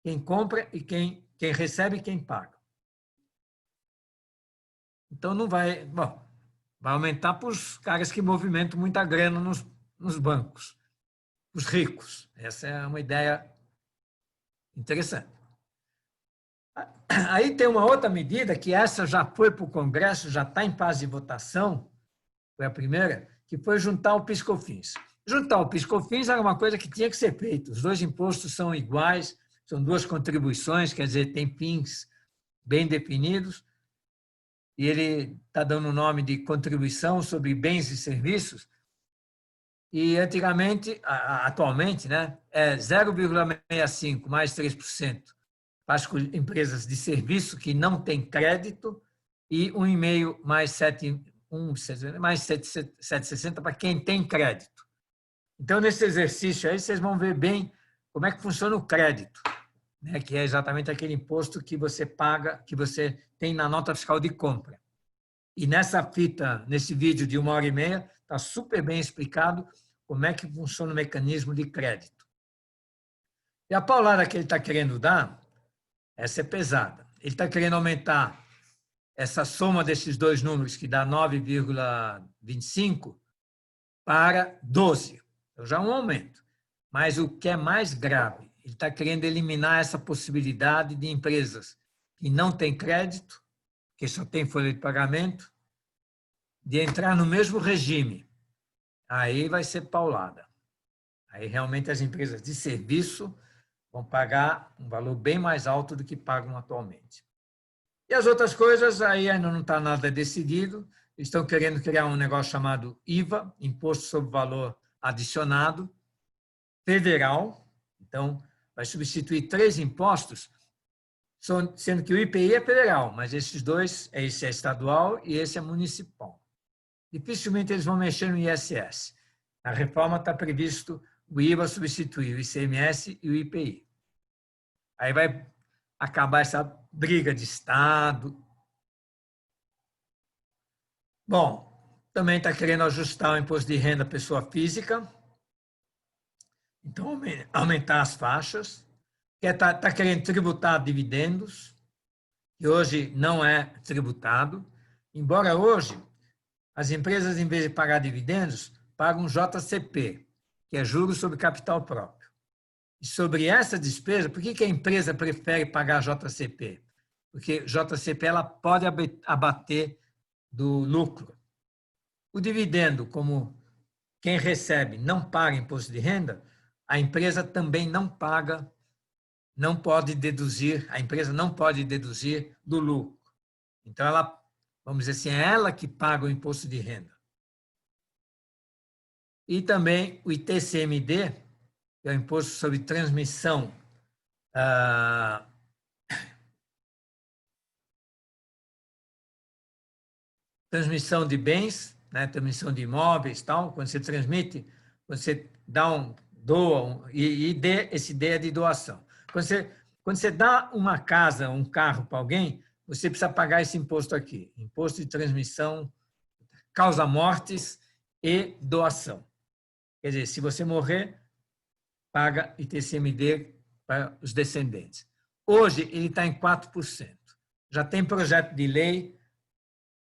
Quem compra e quem recebe e quem paga. Então, não vai... Bom, vai aumentar para os caras que movimentam muita grana nos bancos, os ricos. Essa é uma ideia interessante. Aí tem uma outra medida, que essa já foi para o Congresso, já está em fase de votação, foi a primeira, que foi juntar o PIS/COFINS. Juntar o PIS/COFINS era uma coisa que tinha que ser feita. Os dois impostos são iguais, são duas contribuições, quer dizer, tem fins bem definidos, e ele está dando o nome de contribuição sobre bens e serviços, e atualmente, né, é 0,65 mais 3% para as empresas de serviço que não têm crédito e 1,5 mais 7,60 para quem tem crédito. Então, nesse exercício aí, vocês vão ver bem como é que funciona o crédito, né, que é exatamente aquele imposto que você paga, que você tem na nota fiscal de compra. E nessa fita, nesse vídeo de 1h30, está super bem explicado como é que funciona o mecanismo de crédito. E a paulada que ele está querendo dar, essa é pesada. Ele está querendo aumentar essa soma desses dois números, que dá 9,25, para 12. Então, já é um aumento. Mas o que é mais grave, ele está querendo eliminar essa possibilidade de empresas que não têm crédito, que só tem folha de pagamento, de entrar no mesmo regime. Aí vai ser paulada. Aí realmente as empresas de serviço vão pagar um valor bem mais alto do que pagam atualmente. E as outras coisas, aí ainda não está nada decidido. Estão querendo criar um negócio chamado IVA, Imposto sobre Valor Adicionado, federal. Então, vai substituir 3 impostos, sendo que o IPI é federal, mas esses dois, esse é estadual e esse é municipal. Dificilmente eles vão mexer no ISS. Na reforma está previsto o IVA substituir o ICMS e o IPI. Aí vai acabar essa briga de Estado. Bom, também está querendo ajustar o imposto de renda pessoa física. Então, aumentar as faixas. Está querendo tributar dividendos, que hoje não é tributado. Embora hoje, as empresas, em vez de pagar dividendos, pagam JCP, que é juros sobre capital próprio. E sobre essa despesa, por que a empresa prefere pagar JCP? Porque JCP ela pode abater do lucro. O dividendo, como quem recebe não paga imposto de renda, a empresa também não paga, não pode deduzir, a empresa não pode deduzir do lucro. Então, ela, vamos dizer assim, é ela que paga o imposto de renda. E também o ITCMD, que é o Imposto sobre Transmissão transmissão de bens, né, transmissão de imóveis, tal. Quando você transmite, você doa, esse D é de doação. Quando você dá uma casa, um carro para alguém, você precisa pagar esse imposto aqui, imposto de transmissão, causa mortes e doação. Quer dizer, se você morrer, paga ITCMD para os descendentes. Hoje, ele está em 4%. Já tem projeto de lei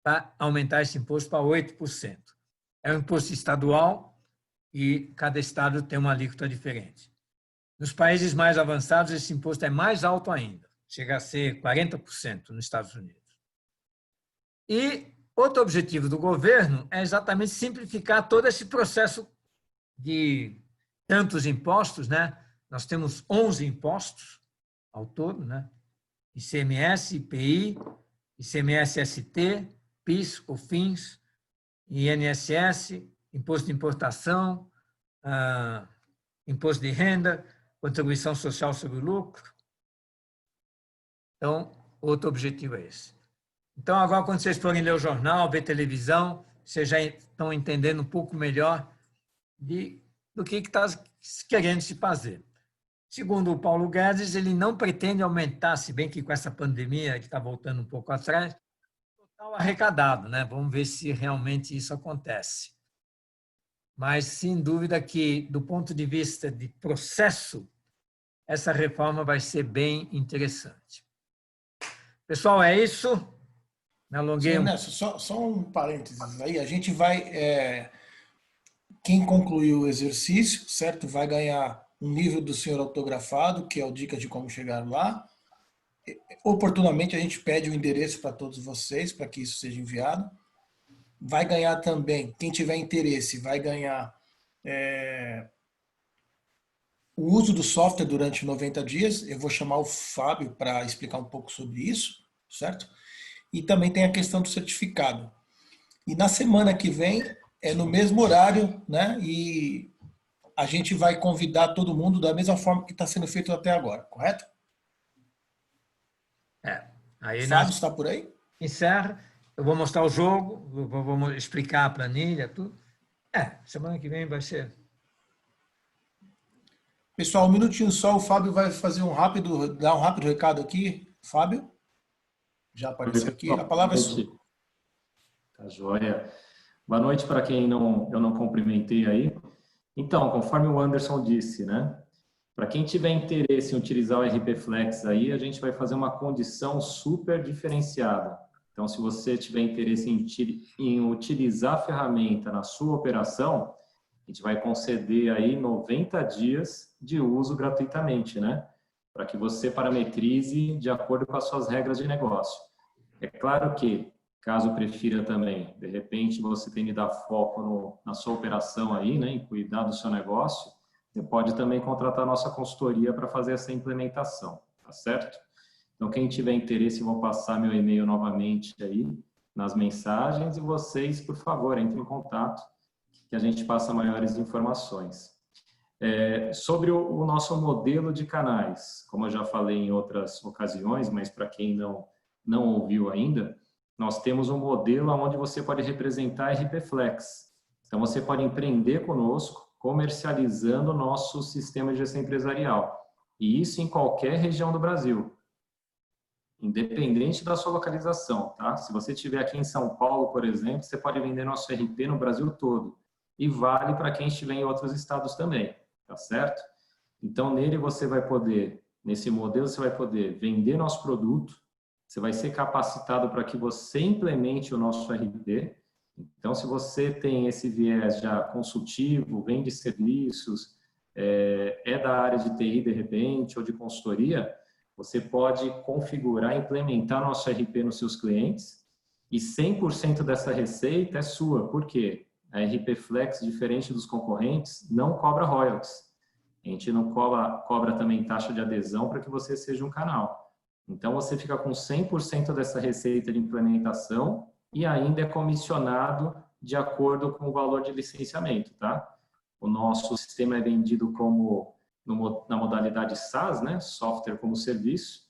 para aumentar esse imposto para 8%. É um imposto estadual e cada estado tem uma alíquota diferente. Nos países mais avançados, esse imposto é mais alto ainda, chega a ser 40% nos Estados Unidos. E outro objetivo do governo é exatamente simplificar todo esse processo de tantos impostos, né? Nós temos 11 impostos ao todo, né? ICMS, IPI, ICMS-ST, PIS, COFINS, INSS, Imposto de Importação, imposto de renda, contribuição social sobre o lucro. Então, outro objetivo é esse. Então, agora, quando vocês forem ler o jornal, ver televisão, vocês já estão entendendo um pouco melhor do que está querendo se fazer. Segundo o Paulo Guedes, ele não pretende aumentar, se bem que com essa pandemia, que está voltando um pouco atrás, o total arrecadado, né? Vamos ver se realmente isso acontece. Mas, sem dúvida que, do ponto de vista de processo, essa reforma vai ser bem interessante. Pessoal, é isso. Me alonguei. Sim, Ernesto, só um parênteses aí. A gente vai... Quem concluiu o exercício, certo? Vai ganhar um livro do senhor autografado, que é o Dicas de Como Chegar Lá. Oportunamente, a gente pede o endereço para todos vocês, para que isso seja enviado. Vai ganhar também, quem tiver interesse, vai ganhar o uso do software durante 90 dias. Eu vou chamar o Fábio para explicar um pouco sobre isso, certo? E também tem a questão do certificado. E na semana que vem, no mesmo horário, né? E a gente vai convidar todo mundo da mesma forma que está sendo feito até agora, correto? Aí Fábio, está por aí? Encerra. Eu vou mostrar o jogo, vou explicar a planilha, tudo. Semana que vem vai ser. Pessoal, um minutinho só, o Fábio vai fazer dar um rápido recado aqui. Fábio? Já apareceu aqui, a palavra é sua. Tá joia. Boa noite para quem eu não cumprimentei aí. Então, conforme o Anderson disse, né? Para quem tiver interesse em utilizar o RP Flex aí, a gente vai fazer uma condição super diferenciada. Então, se você tiver interesse em utilizar a ferramenta na sua operação, a gente vai conceder aí 90 dias de uso gratuitamente, né? Para que você parametrize de acordo com as suas regras de negócio. É claro que, caso prefira também, de repente você tem que dar foco na sua operação aí, né? Em cuidar do seu negócio, você pode também contratar a nossa consultoria para fazer essa implementação, tá certo? Então, quem tiver interesse, eu vou passar meu e-mail novamente aí nas mensagens e vocês, por favor, entrem em contato que a gente passa maiores informações. Sobre o nosso modelo de canais, como eu já falei em outras ocasiões, mas para quem não ouviu ainda, nós temos um modelo onde você pode representar a RP Flex. Então, você pode empreender conosco, comercializando o nosso sistema de gestão empresarial. E isso em qualquer região do Brasil, independente da sua localização, tá? Se você estiver aqui em São Paulo, por exemplo, você pode vender nosso RP no Brasil todo. E vale para quem estiver em outros estados também, tá certo? Então, nesse modelo, você vai poder vender nosso produto, você vai ser capacitado para que você implemente o nosso RP. Então, se você tem esse viés já consultivo, vende serviços, da área de TI de repente, ou de consultoria, você pode configurar, implementar nosso RP nos seus clientes e 100% dessa receita é sua. Por quê? A RP Flex, diferente dos concorrentes, não cobra royalties. A gente não cobra também taxa de adesão para que você seja um canal. Então, você fica com 100% dessa receita de implementação e ainda é comissionado de acordo com o valor de licenciamento, tá? O nosso sistema é vendido na modalidade SaaS, né? Software como serviço.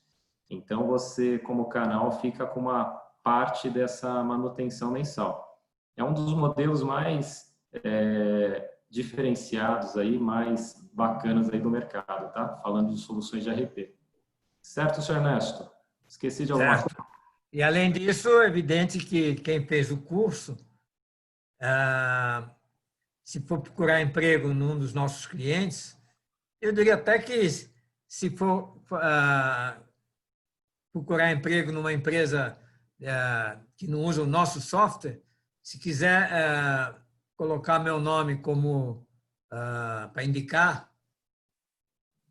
Então, você, como canal, fica com uma parte dessa manutenção mensal. É um dos modelos mais diferenciados aí, mais bacanas aí do mercado, tá? Falando de soluções de RP. Certo, senhor Ernesto? Esqueci de alguma coisa? E, além disso, é evidente que quem fez o curso, se for procurar emprego num dos nossos clientes, eu diria até que se for procurar emprego numa empresa que não usa o nosso software, se quiser colocar meu nome como para indicar,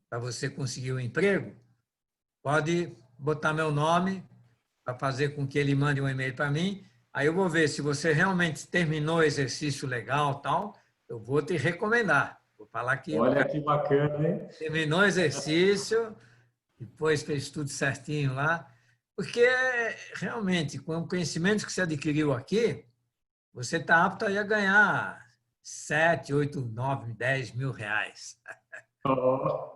para você conseguir um emprego, pode botar meu nome para fazer com que ele mande um e-mail para mim. Aí eu vou ver se você realmente terminou o exercício legal, tal, eu vou te recomendar. Vou falar que... Olha que bacana, hein? Terminou o exercício, depois fez tudo certinho lá, porque realmente, com o conhecimento que você adquiriu aqui, você está apto a ganhar 7, 8, 9, 10 mil reais. Oh.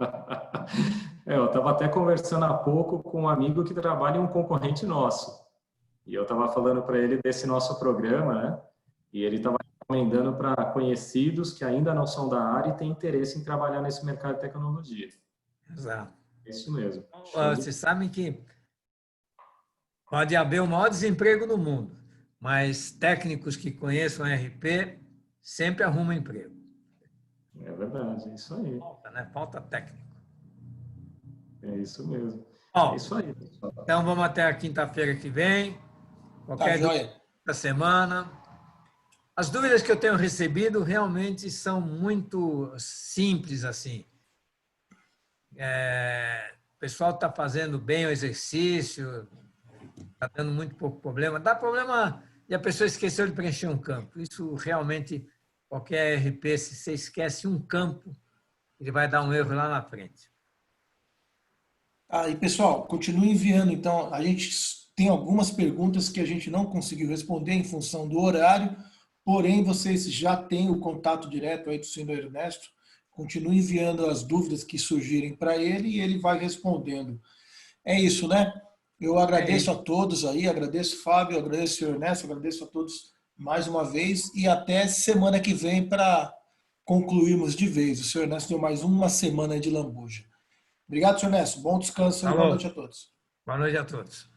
Eu estava até conversando há pouco com um amigo que trabalha em um concorrente nosso. E eu estava falando para ele desse nosso programa, né? E ele estava recomendando para conhecidos que ainda não são da área e têm interesse em trabalhar nesse mercado de tecnologia. Exato. É isso mesmo. Vocês sabem que pode haver o maior desemprego no mundo, mas técnicos que conheçam RP sempre arrumam emprego. É verdade, é isso aí. Falta, né? Falta técnico. É isso mesmo. Bom, é isso aí, pessoal. Então vamos até a quinta-feira que vem. Qualquer dúvida da semana. As dúvidas que eu tenho recebido realmente são muito simples assim. O pessoal está fazendo bem o exercício, está dando muito pouco problema. Dá problema e a pessoa esqueceu de preencher um campo. Isso realmente, qualquer RP, se você esquece um campo, ele vai dar um erro lá na frente. E pessoal, continue enviando. Então, a gente tem algumas perguntas que a gente não conseguiu responder em função do horário, porém vocês já têm o contato direto aí do senhor Ernesto. Continue enviando as dúvidas que surgirem para ele e ele vai respondendo. É isso, né? Eu agradeço a todos aí, agradeço Fábio, agradeço o senhor Ernesto, agradeço a todos mais uma vez e até semana que vem para concluirmos de vez. O senhor Ernesto deu mais uma semana de lambuja. Obrigado, senhor Ernesto. Bom descanso e boa noite a todos. Boa noite a todos.